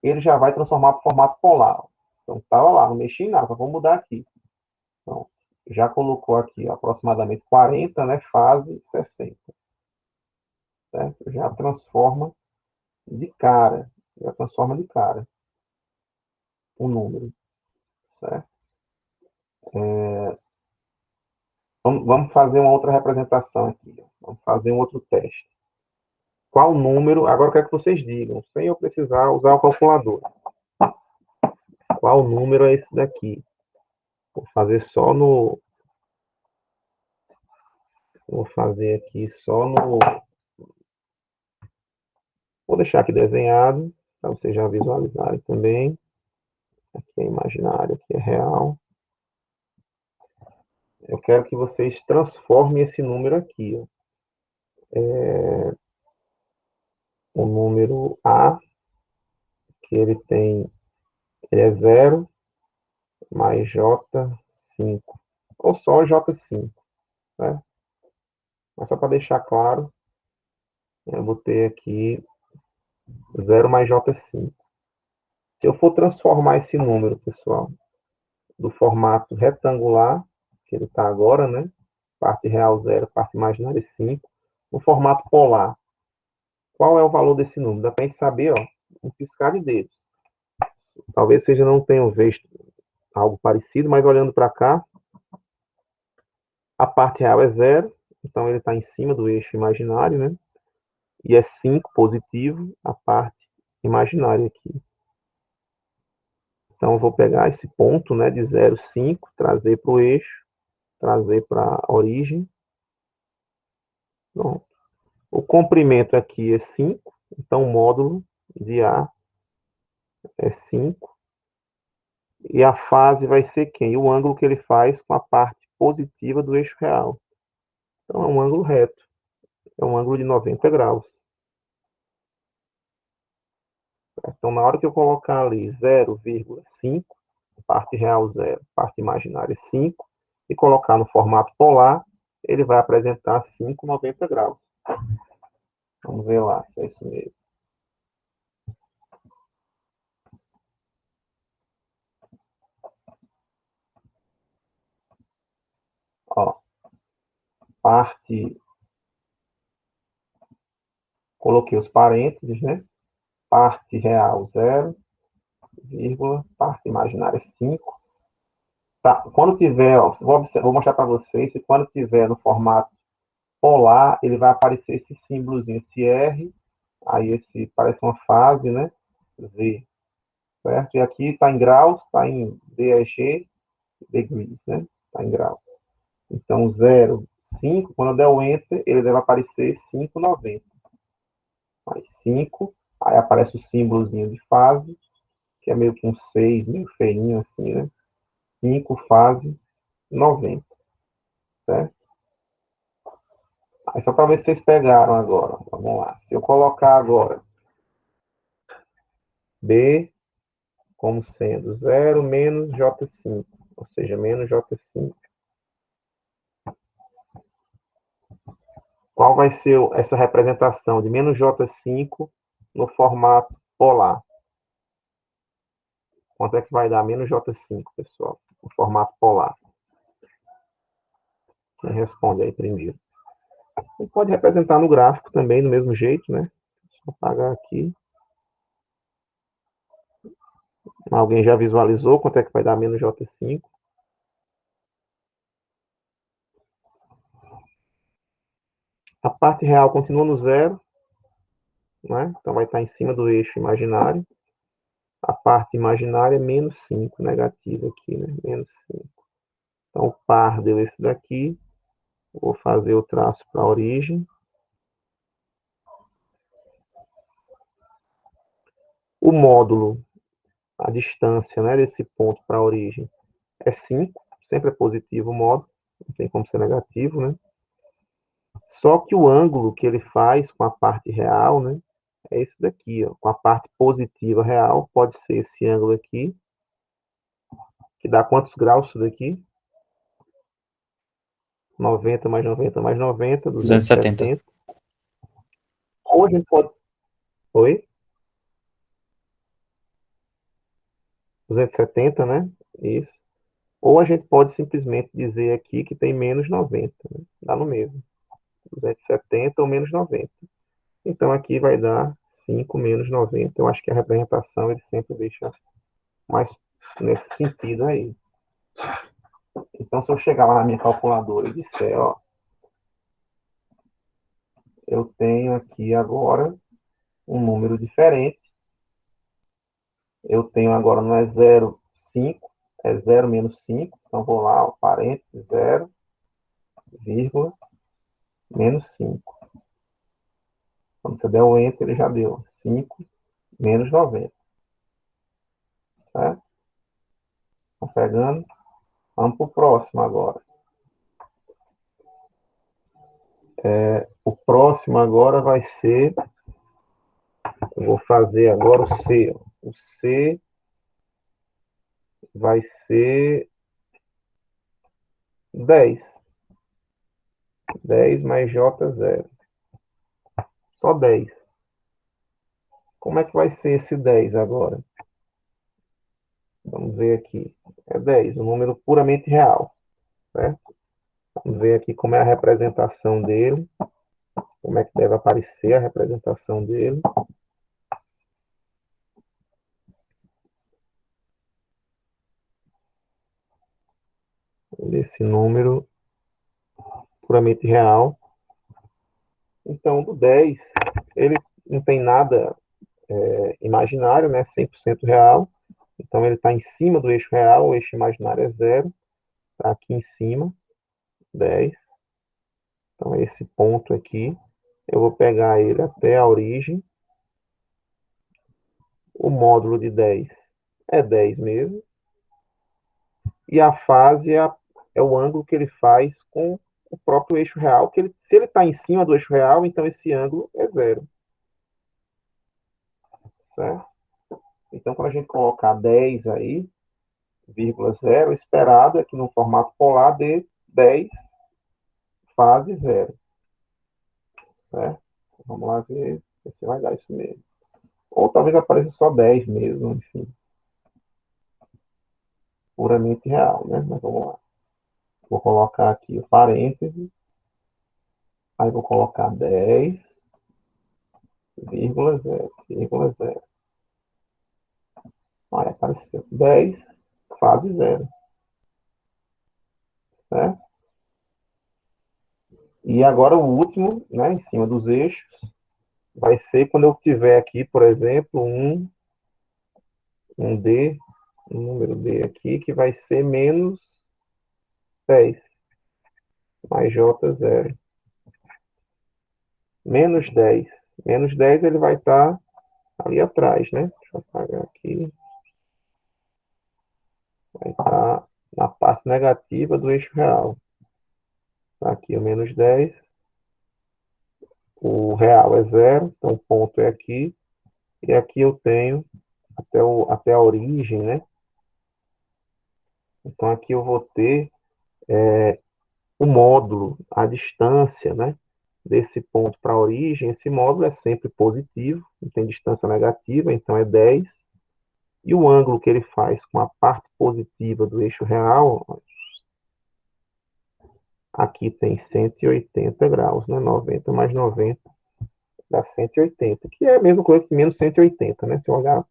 ele já vai transformar para o formato polar. Então, estava lá, não mexi em nada, só vou mudar aqui. Então, já colocou aqui ó, aproximadamente 40, né, fase 60. Certo? Já transforma de cara. Já transforma de cara o número. Certo? Vamos fazer uma outra representação aqui. Ó. Vamos fazer um outro teste. Qual número, agora eu quero que vocês digam, sem eu precisar usar o calculador. Qual número é esse daqui? Vou fazer só no... Vou fazer aqui só no... Vou deixar aqui desenhado, para vocês já visualizarem também. Aqui é imaginário, aqui é real. Eu quero que vocês transformem esse número aqui. Ó. O número A, que ele é 0 mais J5. Ou só J5. Né? Mas só para deixar claro, eu botei aqui 0 mais J5. Se eu for transformar esse número, pessoal, do formato retangular, que ele está agora, né? Parte real 0, parte imaginária 5, no formato polar, qual é o valor desse número? Dá para a gente saber, ó, um piscar de dedos. Talvez vocês não tenham visto algo parecido, mas olhando para cá, a parte real é 0, então ele está em cima do eixo imaginário, né? E é 5 positivo, a parte imaginária aqui. Então, eu vou pegar esse ponto, né, de 0, 5, trazer para o eixo, trazer para a origem. Pronto. O comprimento aqui é 5, então o módulo de A é 5. E a fase vai ser quem? O ângulo que ele faz com a parte positiva do eixo real. Então, é um ângulo reto. É um ângulo de 90 graus. Então, na hora que eu colocar ali 0,5, parte real 0, parte imaginária 5, e colocar no formato polar, ele vai apresentar 5,90 graus. Vamos ver lá se é isso mesmo. Ó, parte, coloquei os parênteses, né? Parte real 0, vírgula, parte imaginária 5. Tá, quando tiver, ó, vou mostrar para vocês, se quando tiver no formato polar, ele vai aparecer esse símbolozinho, esse R, aí esse parece uma fase, né? Z, certo? E aqui está em graus, está em DEG, degrees, né? Está em graus. Então, 0, 5, quando eu der o Enter, ele deve aparecer 5,90. Mais 5, aí aparece o símbolozinho de fase, que é meio que um 6, meio feinho assim, né? 5, fase, 90, certo? Aí só para ver se vocês pegaram agora. Vamos lá. Se eu colocar agora B como sendo 0 menos J5, ou seja, menos J5. Qual vai ser essa representação de menos J5 no formato polar? Quanto é que vai dar menos J5, pessoal, no formato polar? Quem responde aí primeiro? Você pode representar no gráfico também, do mesmo jeito, né? Vou apagar aqui. Alguém já visualizou quanto é que vai dar menos J5? A parte real continua no 0, né? Então vai estar em cima do eixo imaginário. A parte imaginária é menos 5, negativa aqui, né? Menos 5. Então, o par deu esse daqui. Vou fazer o traço para a origem. O módulo, a distância, né, desse ponto para a origem é 5. Sempre é positivo o módulo, não tem como ser negativo, né? Só que o ângulo que ele faz com a parte real, né, é esse daqui, ó. Com a parte positiva real, pode ser esse ângulo aqui, que dá quantos graus isso daqui? 90 mais 90 mais 90, 270. 270. Ou a gente pode... Oi? 270, né? Isso. Ou a gente pode simplesmente dizer aqui que tem menos 90, né? Dá no mesmo. 270 ou menos 90. Então aqui vai dar 5 menos 90. Eu acho que a representação ele sempre deixa mais nesse sentido aí. Então se eu chegar lá na minha calculadora e disser, ó, eu tenho aqui agora um número diferente. Eu tenho agora não é 0,5, é 0 menos 5. Então vou lá, ó, parênteses, 0, vírgula, menos 5. Quando você der o Enter, ele já deu 5 menos 90. Certo? Estão pegando? Vamos para o próximo agora. O próximo agora vai ser... Eu vou fazer agora o C. O C vai ser 10. 10 mais J0. Só 10. Como é que vai ser esse 10 agora? Vamos ver aqui. É 10, um número puramente real. Certo? Vamos ver aqui como é a representação dele. Como é que deve aparecer a representação dele. Desse número puramente real. Então, do 10, ele não tem nada imaginário, né? 100% real. Então, ele está em cima do eixo real, o eixo imaginário é 0. Está aqui em cima, 10. Então, esse ponto aqui, eu vou pegar ele até a origem. O módulo de 10 é 10 mesmo. E a fase é o ângulo que ele faz com o próprio eixo real. Que ele, se ele está em cima do eixo real, então esse ângulo é 0. Certo? Então, quando a gente colocar 10 aí, vírgula zero, esperado é que no formato polar dê 10 fase zero, certo? Vamos lá ver se vai dar isso mesmo. Ou talvez apareça só 10 mesmo, enfim. Puramente real, né? Mas vamos lá. Vou colocar aqui o parêntese. Aí vou colocar 10, vírgula zero, vírgula zero. Aí apareceu 10, fase zero, certo? E agora o último, né, em cima dos eixos, vai ser quando eu tiver aqui, por exemplo, um D, um número D aqui, que vai ser menos 10, mais J zero. Menos 10. Menos 10 ele vai estar ali atrás, né? Deixa eu apagar aqui. Vai estar na parte negativa do eixo real. Tá aqui o menos 10. O real é zero, então o ponto é aqui. E aqui eu tenho até a origem, né? Então aqui eu vou ter o módulo, a distância, né? Desse ponto para a origem. Esse módulo é sempre positivo, não tem distância negativa, então é 10. E o ângulo que ele faz com a parte positiva do eixo real, aqui tem 180 graus, né? 90 mais 90 dá 180, que é a mesma coisa que menos 180, né? Se eu olhar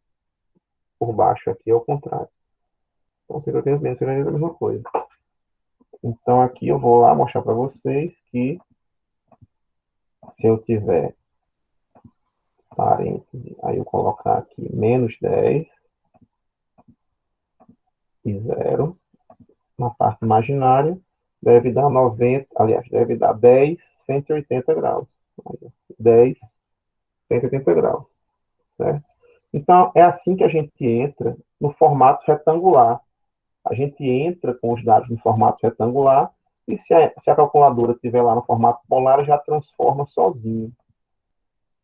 por baixo aqui é o contrário. Então, 180 menos 180 é a mesma coisa. Então, aqui eu vou lá mostrar para vocês que se eu tiver parêntese, aí eu colocar aqui menos 10 e zero na parte imaginária, deve dar 90, aliás, deve dar 10, 180 graus. 10, 180 graus, certo? Então, é assim que a gente entra no formato retangular. A gente entra com os dados no formato retangular e se a calculadora estiver lá no formato polar, já transforma sozinho.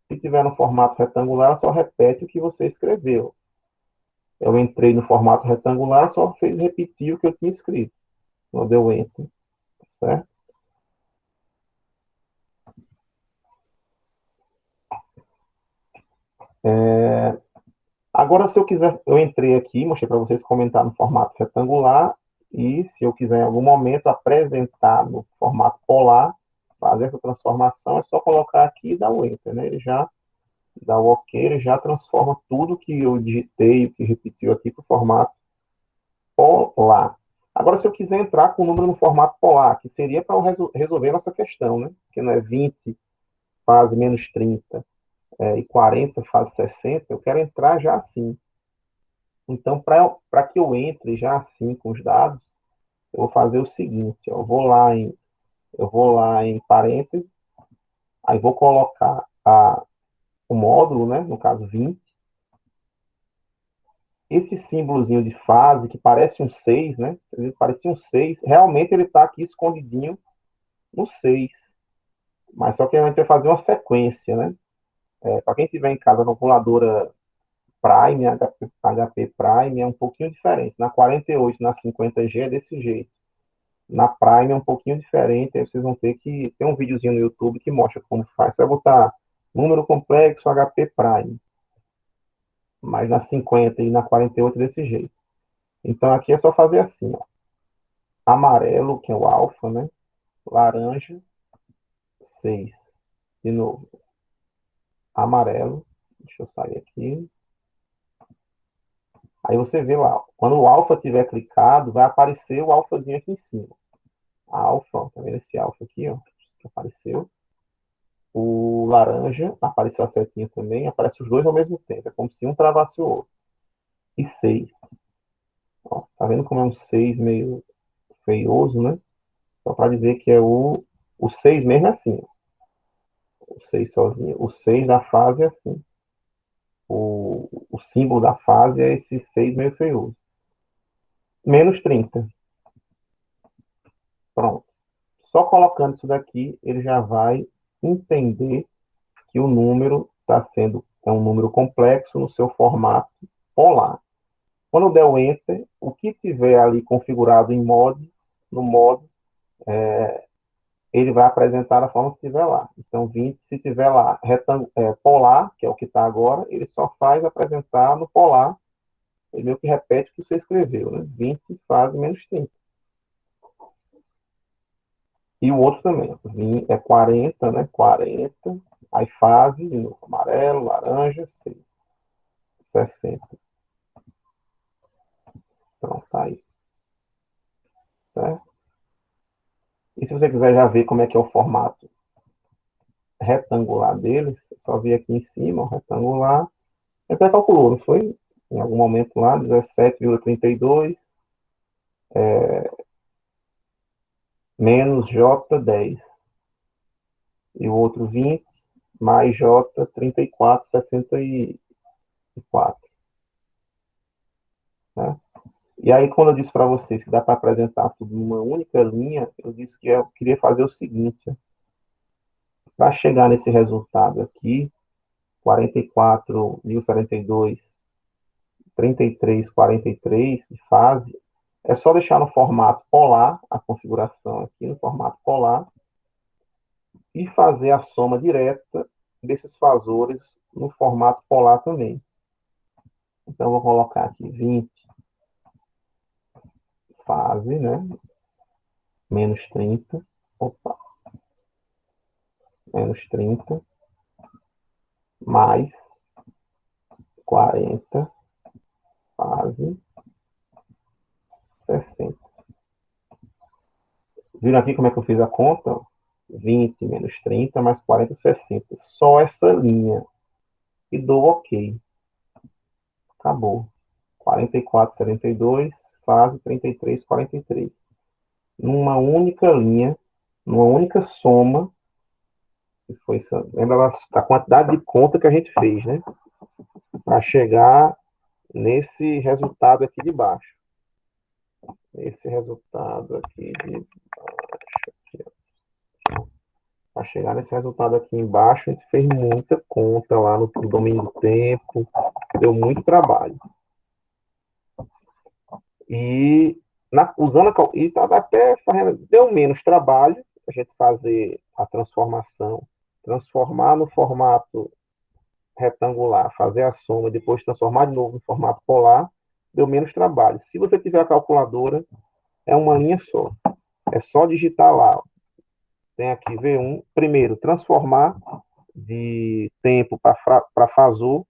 Se estiver no formato retangular, só repete o que você escreveu. Eu entrei no formato retangular, só fez repetir o que eu tinha escrito. Quando eu entro, certo? Agora, se eu quiser, eu entrei aqui, mostrei para vocês comentar no formato retangular, e se eu quiser em algum momento apresentar no formato polar, fazer essa transformação, é só colocar aqui e dar o Enter, né? Ele já dá o OK, ele já transforma tudo que eu digitei, o que repetiu aqui para o formato polar. Agora, se eu quiser entrar com o número no formato polar, que seria para resolver nossa questão, né? Que não é 20 fase menos 30 e 40 fase 60, eu quero entrar já assim. Então, para que eu entre já assim com os dados, eu vou fazer o seguinte, ó, eu vou lá em parênteses, aí vou colocar o módulo, né, no caso 20. Esse símbolozinho de fase, que parece um 6, né, parecia um 6, realmente ele está aqui escondidinho no 6. Mas só que a gente vai fazer uma sequência, né? Para quem tiver em casa a calculadora Prime, HP Prime, é um pouquinho diferente. Na 48, na 50G é desse jeito. Na Prime é um pouquinho diferente, aí vocês vão ter que. Tem um videozinho no YouTube que mostra como faz. Você vai botar número complexo HP Prime, mas na 50 e na 48 desse jeito. Então aqui é só fazer assim, ó. Amarelo, que é o alfa, né? Laranja, 6. De novo, amarelo. Deixa eu sair aqui. Aí você vê lá, quando o alfa tiver clicado, vai aparecer o alfazinho aqui em cima. Alfa, tá vendo esse alfa aqui, ó? Que apareceu. O laranja, apareceu a setinha também, aparece os dois ao mesmo tempo. É como se um travasse o outro. E 6. Ó, tá vendo como é um 6 meio feioso, né? Só para dizer que é o 6 mesmo é assim. Ó. O 6 sozinho. O 6 da fase é assim. O símbolo da fase é esse 6 meio feioso. Menos 30. Pronto. Só colocando isso daqui, ele já vai entender que o número está sendo é um número complexo no seu formato polar. Quando eu der o Enter, o que tiver ali configurado em mod, no modo, ele vai apresentar da forma que estiver lá. Então, 20, se tiver lá polar, que é o que está agora, ele só faz apresentar no polar, ele meio que repete o que você escreveu, né? 20 fase menos 30. E o outro também, é 40, né? 40, aí fase, de novo, amarelo, laranja, 60. Pronto, tá aí. Certo? E se você quiser já ver como é que é o formato retangular deles, é só vir aqui em cima, o retangular. Você até calculou, não foi? Em algum momento lá, 17,32 menos J10. E o outro 20 mais J 34,64. Né? E aí, quando eu disse para vocês que dá para apresentar tudo numa única linha, eu disse que eu queria fazer o seguinte: para chegar nesse resultado aqui, 44.042, 33,43 de fase, é só deixar no formato polar, a configuração aqui no formato polar, e fazer a soma direta desses fasores no formato polar também. Então, eu vou colocar aqui 20 fase, né? Menos 30. Opa, menos 30. Mais 40 fase 60. Viram aqui como é que eu fiz a conta? 20 menos 30 mais 40, 60. Só essa linha. E dou OK. Acabou. 44,72, fase 33,43. Numa única linha, numa única soma, que foi, lembra a quantidade de conta que a gente fez, né? Para chegar nesse resultado aqui de baixo. Esse resultado aqui de baixo. Para chegar nesse resultado aqui embaixo, a gente fez muita conta lá no domínio do tempo, deu muito trabalho. E usando e até deu menos trabalho a gente fazer a transformação, transformar no formato retangular, fazer a soma, depois transformar de novo no formato polar, deu menos trabalho. Se você tiver a calculadora, é uma linha só. É só digitar lá. Tem aqui V1. Primeiro, transformar de tempo para fasor,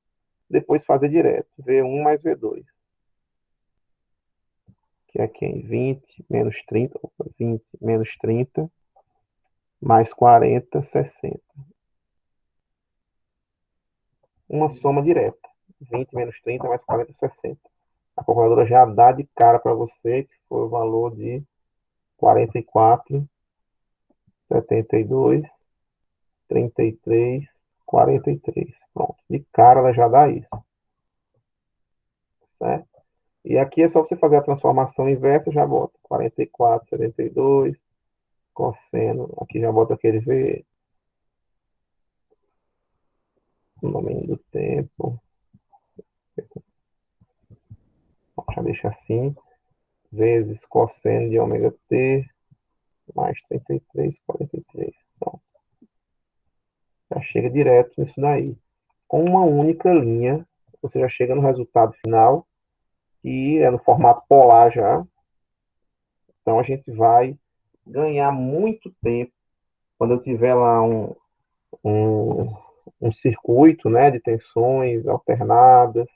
depois fazer direto. V1 mais V2. Que é aqui em 20 menos 30, 20 menos 30, mais 40, 60. Uma soma direta. 20 menos 30 mais 40, 60. A calculadora já dá de cara para você, que foi o valor de 44, 72, 33, 43. Pronto. De cara ela já dá isso. Certo? E aqui é só você fazer a transformação inversa, já bota 44, 72, cosseno. Aqui já bota aquele V, o nome do tempo. Já deixa assim. Vezes cosseno de ômega t mais 33, 43. Então, já chega direto nisso daí. Com uma única linha, você já chega no resultado final, que é no formato polar já. Então, a gente vai ganhar muito tempo quando eu tiver lá um, um circuito, né, de tensões alternadas,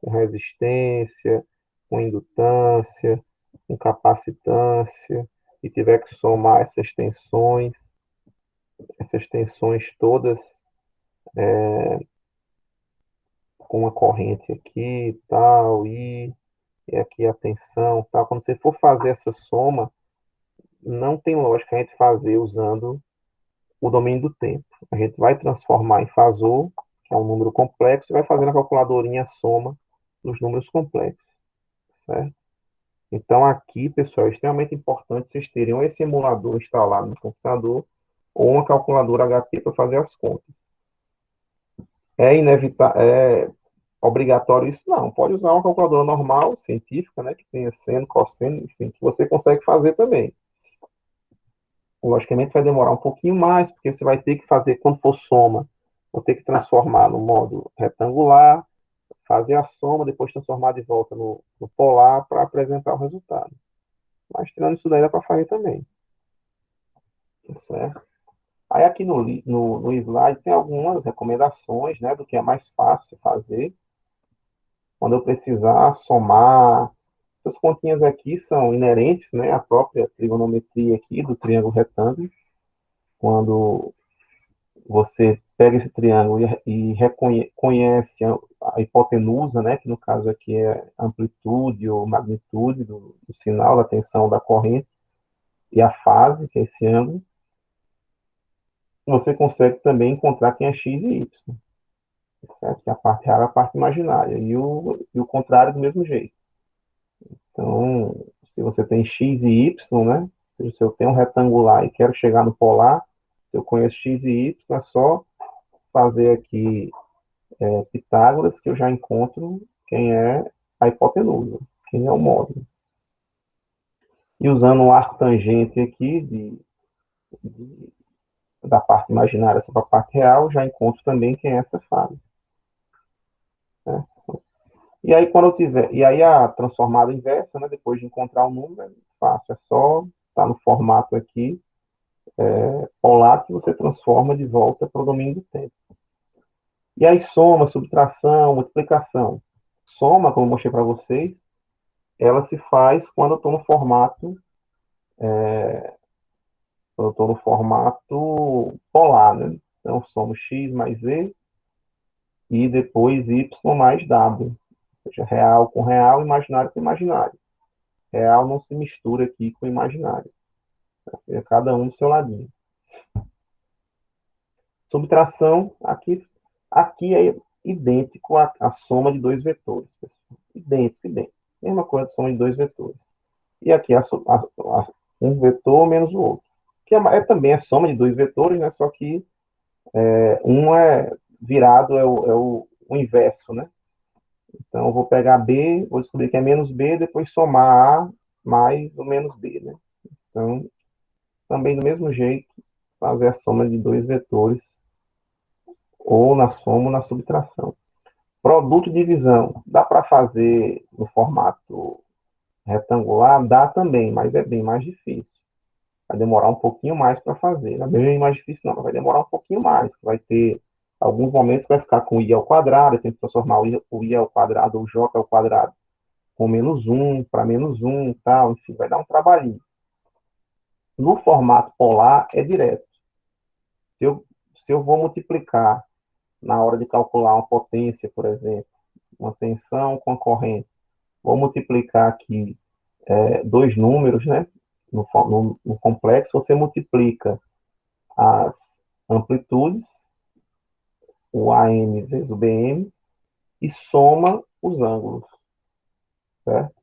com resistência, com indutância, com capacitância, e tiver que somar essas tensões todas com uma corrente aqui, tal, e aqui a tensão, tal. Quando você for fazer essa soma, não tem lógica a gente fazer usando o domínio do tempo. A gente vai transformar em fasor, que é um número complexo, e vai fazer na calculadorinha a soma dos números complexos, certo? Então, aqui, pessoal, é extremamente importante vocês terem ou esse emulador instalado no computador ou uma calculadora HP para fazer as contas. É inevitável, obrigatório isso não. Pode usar uma calculadora normal, científica, né, que tenha seno, cosseno, enfim, que você consegue fazer também. Logicamente vai demorar um pouquinho mais, porque você vai ter que fazer, quando for soma, vou ter que transformar no modo retangular, fazer a soma, depois transformar de volta no polar para apresentar o resultado. Mas tirando isso daí dá para fazer também. Certo? Aí aqui no slide tem algumas recomendações, né, do que é mais fácil fazer. Quando eu precisar somar, essas continhas aqui são inerentes, né, à própria trigonometria aqui do triângulo retângulo. Quando você pega esse triângulo e reconhece a hipotenusa, né, que no caso aqui é a amplitude ou magnitude do sinal, da tensão da corrente, e a fase, que é esse ângulo, você consegue também encontrar quem é x e y, certo? Que é a parte real e a parte imaginária, e o contrário do mesmo jeito. Então, se você tem x e y, né? Se eu tenho um retangular e quero chegar no polar, se eu conheço x e y, é só fazer aqui Pitágoras que eu já encontro quem é a hipotenusa, quem é o módulo. E usando o arco tangente aqui da parte imaginária para a parte real, já encontro também quem é essa fase. Né? E aí quando eu tiver, e aí a transformada inversa, né, depois de encontrar o número, é fácil, é só estar no formato aqui polar que você transforma de volta para o domínio do tempo. E aí soma, subtração, multiplicação. Soma, como eu mostrei para vocês, ela se faz quando eu estou no formato polar, né? Então somos x mais e e depois y mais w. Ou seja, real com real, imaginário com imaginário. Real não se mistura aqui com imaginário. É cada um do seu ladinho. Subtração, aqui é idêntico à soma de dois vetores. Idêntico, idêntico. Mesma coisa de soma de dois vetores. E aqui um vetor menos o outro. Que também a soma de dois vetores, né? Só que um é virado, o inverso, né? Então, eu vou pegar B, vou descobrir que é menos B, depois somar A mais o menos B, né? Então, também do mesmo jeito, fazer a soma de dois vetores, ou na soma ou na subtração. Produto de divisão, dá para fazer no formato retangular? Dá também, mas é bem mais difícil. Vai demorar um pouquinho mais para fazer. Não é bem mais difícil, não, vai demorar um pouquinho mais. Vai ter alguns momentos que vai ficar com i ao quadrado, tem que transformar o i ao quadrado ou o j ao quadrado com menos um para menos um, tal, enfim, vai dar um trabalhinho. No formato polar é direto. Se eu vou multiplicar na hora de calcular uma potência, por exemplo, uma tensão com a corrente, vou multiplicar aqui dois números, né? No complexo, você multiplica as amplitudes, o AM vezes o BM, e soma os ângulos, certo?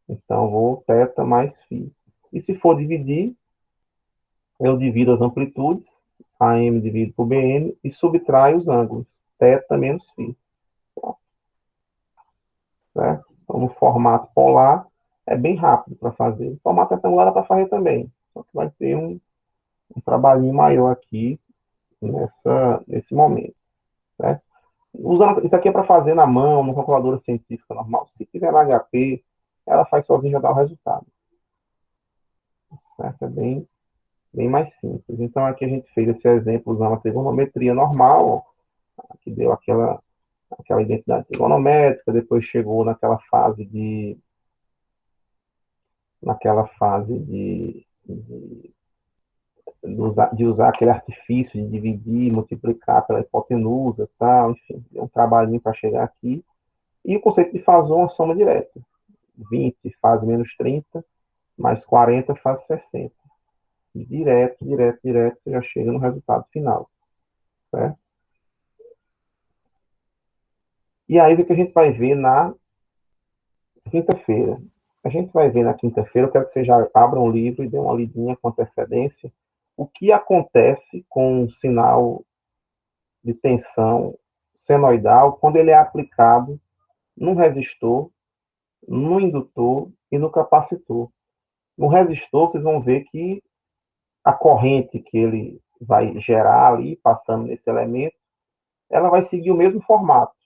Então, vou θ mais φ. E se for dividir, eu divido as amplitudes, AM dividido por BM, e subtraio os ângulos, θ menos φ, certo? Então, no formato polar, é bem rápido para fazer. No formato retangular dá para fazer também, só que vai ter um trabalhinho maior aqui nesse momento, certo? Isso aqui é para fazer na mão, numa calculadora científica normal. Se quiser na HP, ela faz sozinha e já dá o resultado. Certo? É bem mais simples. Então, aqui a gente fez esse exemplo usando a trigonometria normal, que deu aquela identidade trigonométrica, depois chegou naquela fase de usar aquele artifício de dividir, multiplicar pela hipotenusa, tal, enfim, deu um trabalhinho para chegar aqui. E o conceito de faz uma soma direta. 20 faz menos 30, mais 40 faz 60. E direto, direto, direto, você já chega no resultado final, certo? E aí, o que a gente vai ver na quinta-feira? A gente vai ver na quinta-feira, eu quero que você já abra um livro e dê uma lidinha com antecedência, o que acontece com um sinal de tensão senoidal quando ele é aplicado no resistor, no indutor e no capacitor. No resistor, vocês vão ver que a corrente que ele vai gerar ali, passando nesse elemento, ela vai seguir o mesmo formato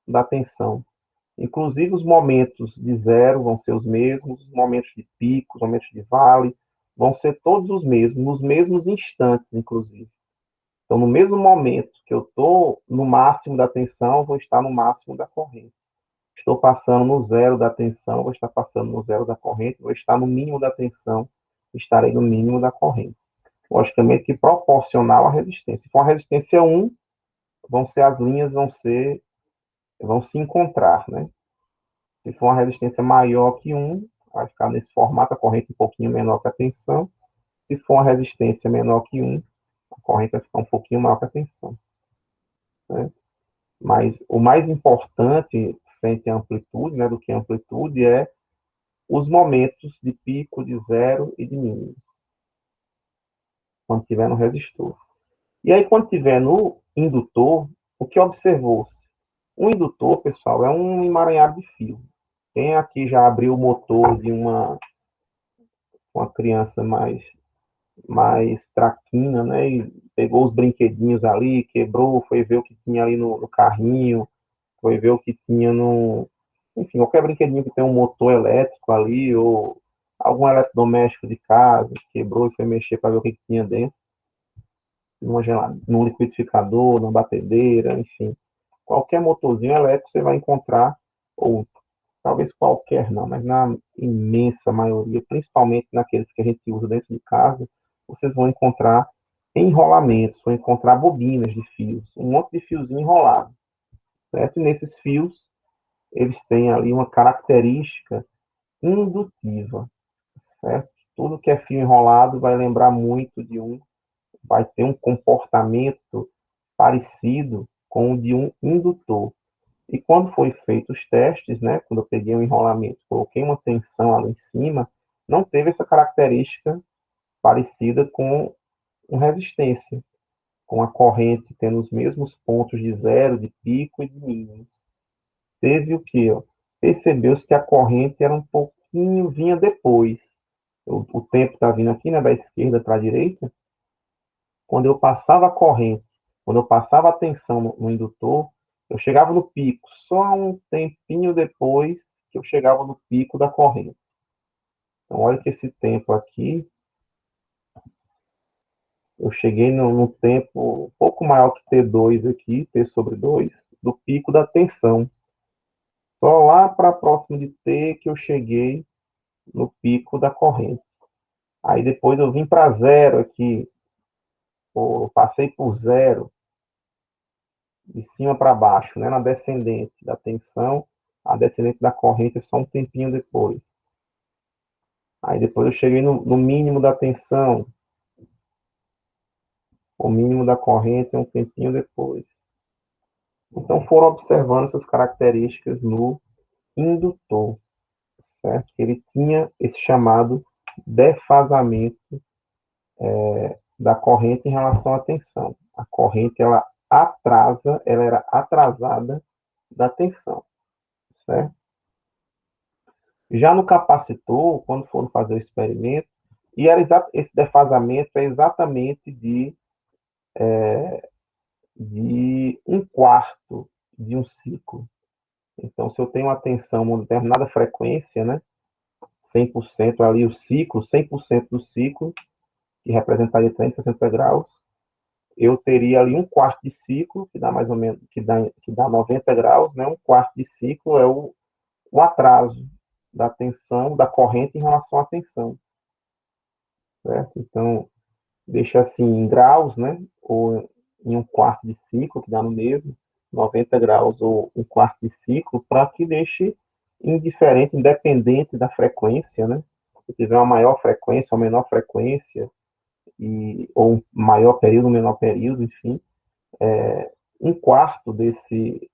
da tensão. Inclusive, os momentos de zero vão ser os mesmos, os momentos de pico, os momentos de vale, vão ser todos os mesmos, nos mesmos instantes, inclusive. Então, no mesmo momento que eu estou no máximo da tensão, eu vou estar no máximo da corrente. Estou passando no zero da tensão, vou estar passando no zero da corrente, vou estar no mínimo da tensão, estarei no mínimo da corrente. Logicamente que proporcional à resistência. Se for uma resistência 1, vão ser as linhas vão se encontrar, né? Se for uma resistência maior que 1, vai ficar nesse formato, a corrente um pouquinho menor que a tensão. Se for uma resistência menor que 1, a corrente vai ficar um pouquinho maior que a tensão. Né? Mas o mais importante frente à amplitude, né, do que a amplitude, é os momentos de pico, de zero e de mínimo, quando estiver no resistor. E aí, quando estiver no indutor, o que observou-se? O indutor, pessoal, é um emaranhado de fio. Quem aqui já abriu o motor de uma criança mais traquina, né? E pegou os brinquedinhos ali, quebrou, foi ver o que tinha ali no carrinho, foi ver o que tinha no... Enfim, qualquer brinquedinho que tem um motor elétrico ali, ou algum eletrodoméstico de casa, quebrou e foi mexer para ver o que tinha dentro, num liquidificador, numa batedeira, enfim. Qualquer motorzinho elétrico você vai encontrar, ou talvez qualquer não, mas na imensa maioria, principalmente naqueles que a gente usa dentro de casa, vocês vão encontrar enrolamentos, vão encontrar bobinas de fios, um monte de fiozinho enrolado, certo? E nesses fios, eles têm ali uma característica indutiva, certo? Tudo que é fio enrolado vai lembrar muito vai ter um comportamento parecido com o de um indutor. E quando foi feito os testes, né, quando eu peguei um enrolamento, coloquei uma tensão ali em cima, não teve essa característica parecida com uma resistência, com a corrente tendo os mesmos pontos de zero, de pico e de mínimo. Teve o que? Percebeu-se que a corrente era um pouquinho, vinha depois. O tempo está vindo aqui, né, da esquerda para a direita. Quando eu passava a corrente, quando eu passava a tensão no indutor, eu chegava no pico só um tempinho depois que eu chegava no pico da corrente. Então, olha que esse tempo aqui, eu cheguei no tempo um pouco maior que T2 aqui, T sobre 2, do pico da tensão. Só lá para próximo de T que eu cheguei no pico da corrente. Aí depois eu vim para zero aqui, passei por zero, de cima para baixo, né, na descendente da tensão, a descendente da corrente é só um tempinho depois. Aí depois eu cheguei no mínimo da tensão, o mínimo da corrente é um tempinho depois. Então foram observando essas características no indutor, certo? Ele tinha esse chamado defasamento da corrente em relação à tensão. A corrente ela era atrasada da tensão, certo? Já no capacitor, quando foram fazer o experimento, e esse defasamento é exatamente de um quarto de um ciclo. Então, se eu tenho uma tensão, uma determinada frequência, né, 100% ali o ciclo, 100% do ciclo, que representaria 360 graus, eu teria ali um quarto de ciclo, que dá mais ou menos, que dá 90 graus, né, um quarto de ciclo é o atraso da tensão, da corrente em relação à tensão. Certo? Então, deixa assim em graus, né? Ou em um quarto de ciclo, que dá no mesmo, 90 graus ou um quarto de ciclo, para que deixe indiferente, independente da frequência, né? Se tiver uma maior frequência ou menor frequência, ou um maior período ou menor período, enfim, um quarto desse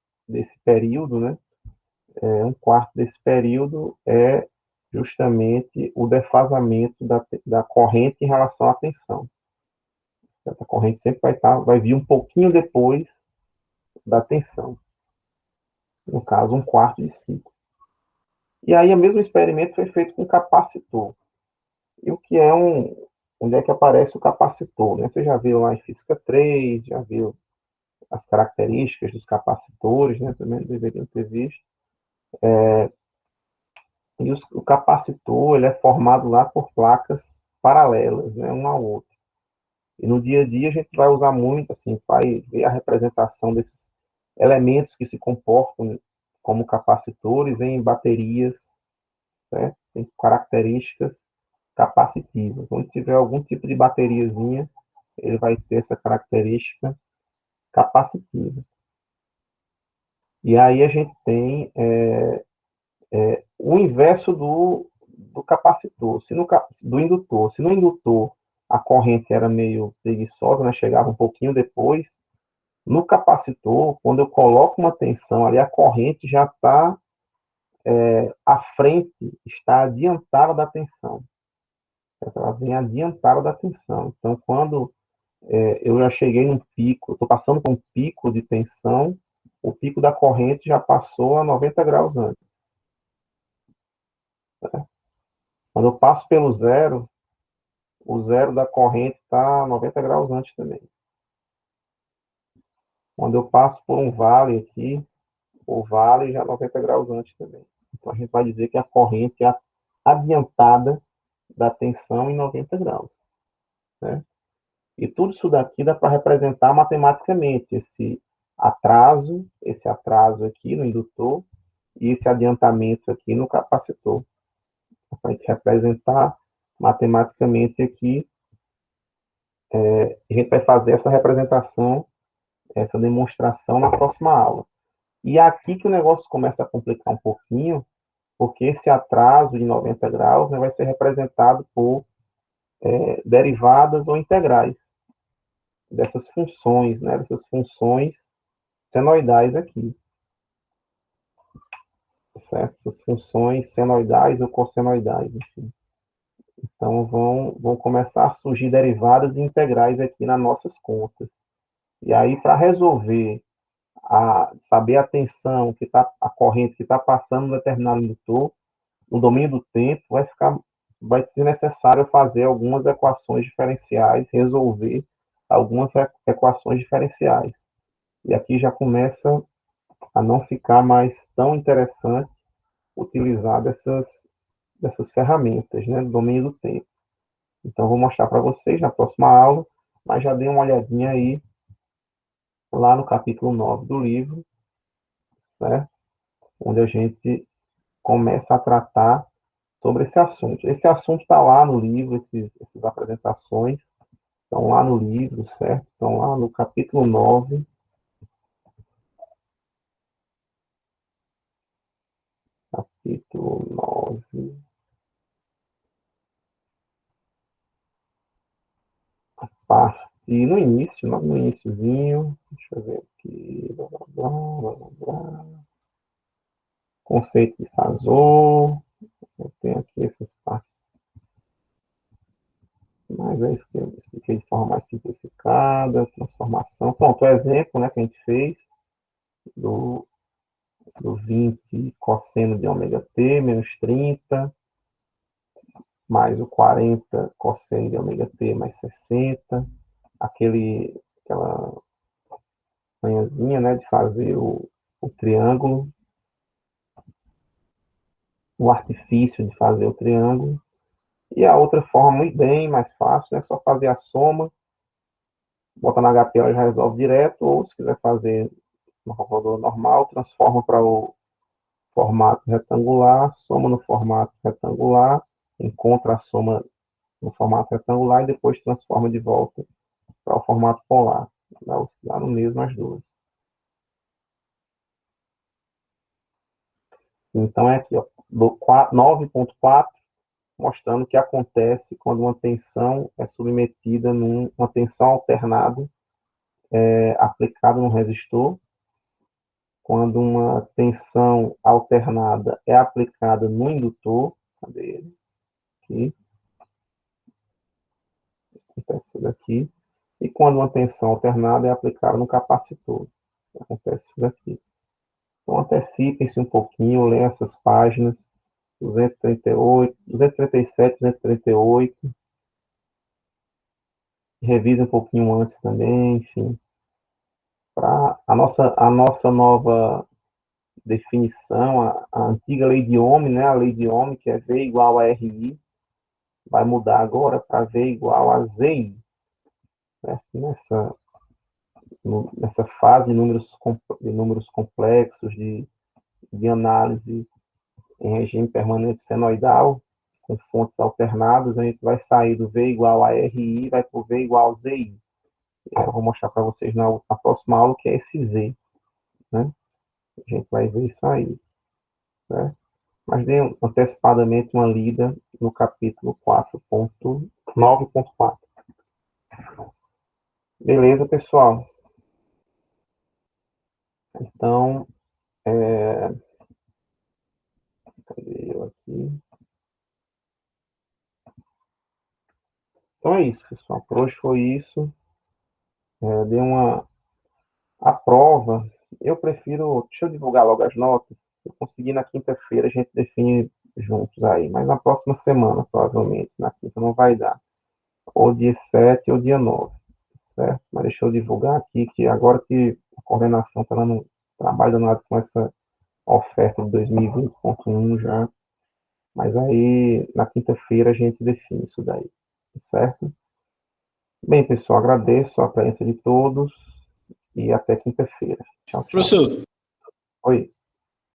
período, né? Um quarto desse período é justamente o defasamento da corrente em relação à tensão. A corrente sempre vai vir um pouquinho depois da tensão. No caso, um quarto de ciclo. E aí, o mesmo experimento foi feito com capacitor. E o que é onde é que aparece o capacitor? Né? Você já viu lá em Física 3, já viu as características dos capacitores, né? Também deveriam ter visto. E o capacitor ele é formado lá por placas paralelas, né? Um ao outro. E no dia a dia a gente vai usar muito, assim, vai ver a representação desses elementos que se comportam como capacitores em baterias, certo? Tem características capacitivas. Onde tiver algum tipo de bateriazinha, ele vai ter essa característica capacitiva. E aí a gente tem o inverso do capacitor, do indutor. Se no indutor a corrente era meio preguiçosa, né, chegava um pouquinho depois, no capacitor, quando eu coloco uma tensão ali, a corrente já está à frente, está adiantada da tensão. Ela vem adiantada da tensão. Então, quando eu já cheguei num pico, estou passando por um pico de tensão, o pico da corrente já passou a 90 graus antes. Né? Quando eu passo pelo zero, o zero da corrente está a 90 graus antes também. Quando eu passo por um vale aqui, o vale já é 90 graus antes também. Então a gente vai dizer que a corrente é adiantada da tensão em 90 graus. Né? E tudo isso daqui dá para representar matematicamente esse atraso aqui no indutor e esse adiantamento aqui no capacitor. Para a gente representar matematicamente aqui, a gente vai fazer essa representação, essa demonstração na próxima aula. E é aqui que o negócio começa a complicar um pouquinho, porque esse atraso de 90 graus, né, vai ser representado por derivadas ou integrais dessas funções, né, dessas funções senoidais aqui, certo? Essas funções senoidais ou cossenoidais, enfim. Então, vão começar a surgir derivadas e integrais aqui nas nossas contas. E aí, para resolver, saber a tensão, a corrente que está passando no determinado indutor, no domínio do tempo, vai ser necessário fazer algumas equações diferenciais, resolver algumas equações diferenciais. E aqui já começa a não ficar mais tão interessante utilizar dessas ferramentas, né, do domínio do tempo. Então, vou mostrar para vocês na próxima aula, mas já dei uma olhadinha aí lá no capítulo 9 do livro, certo? Onde a gente começa a tratar sobre esse assunto. Esse assunto está lá no livro, essas apresentações estão lá no livro, certo? Estão lá no capítulo 9, capítulo 9, parte no início, no iníciozinho, deixa eu ver aqui, blá, blá, blá, blá, blá. Conceito de Fazor, eu tenho aqui essas partes, mas é isso que eu expliquei de forma mais simplificada, transformação. Pronto, o exemplo, né, que a gente fez do, do 20 cosseno de ômega t menos 30, mais o 40 cosseno de ômega t mais 60, aquela manhãzinha, né, de fazer o triângulo, o artifício de fazer o triângulo. E a outra forma, muito bem mais fácil, é só fazer a soma, bota na HP, ela já resolve direto, ou se quiser fazer no calculador normal, transforma para o formato retangular, soma no formato retangular, encontra a soma no formato retangular e depois transforma de volta para o formato polar. Dá no mesmo as duas. Então, é aqui, ó, do 9.4, mostrando o que acontece quando uma tensão é submetida numa tensão alternada aplicada no resistor, quando uma tensão alternada é aplicada no indutor, cadê ele? Aqui, acontece isso daqui, e quando uma tensão alternada é aplicada no capacitor. Acontece isso daqui. Então, antecipem-se um pouquinho, leiam essas páginas, 238, 237, 238, revisem um pouquinho antes também, enfim. Para a nossa nova definição, a antiga lei de Ohm, né, a lei de Ohm, que é V igual a RI, vai mudar agora para V igual a ZI. Certo? Nessa fase de números complexos, de análise em regime permanente senoidal, com fontes alternadas, a gente vai sair do V igual a RI e vai para o V igual a ZI. Eu vou mostrar para vocês na próxima aula que é esse Z. Né? A gente vai ver isso aí. Certo? Mas dê antecipadamente uma lida no capítulo 4.9.4. Beleza, pessoal? Então, cadê eu aqui? Então é isso, pessoal. Por hoje foi isso. Dei a prova. Eu prefiro. Deixa eu divulgar logo as notas. Se eu conseguir na quinta-feira, a gente define juntos aí. Mas na próxima semana, provavelmente. Na quinta não vai dar. Ou dia 7 ou dia 9. Certo? Mas deixa eu divulgar aqui que agora que a coordenação está dando trabalho danado com essa oferta de 2020.1 já. Mas aí, na quinta-feira, a gente define isso daí. Certo? Bem, pessoal, agradeço a presença de todos e até quinta-feira. Tchau, tchau. Professor, Oi.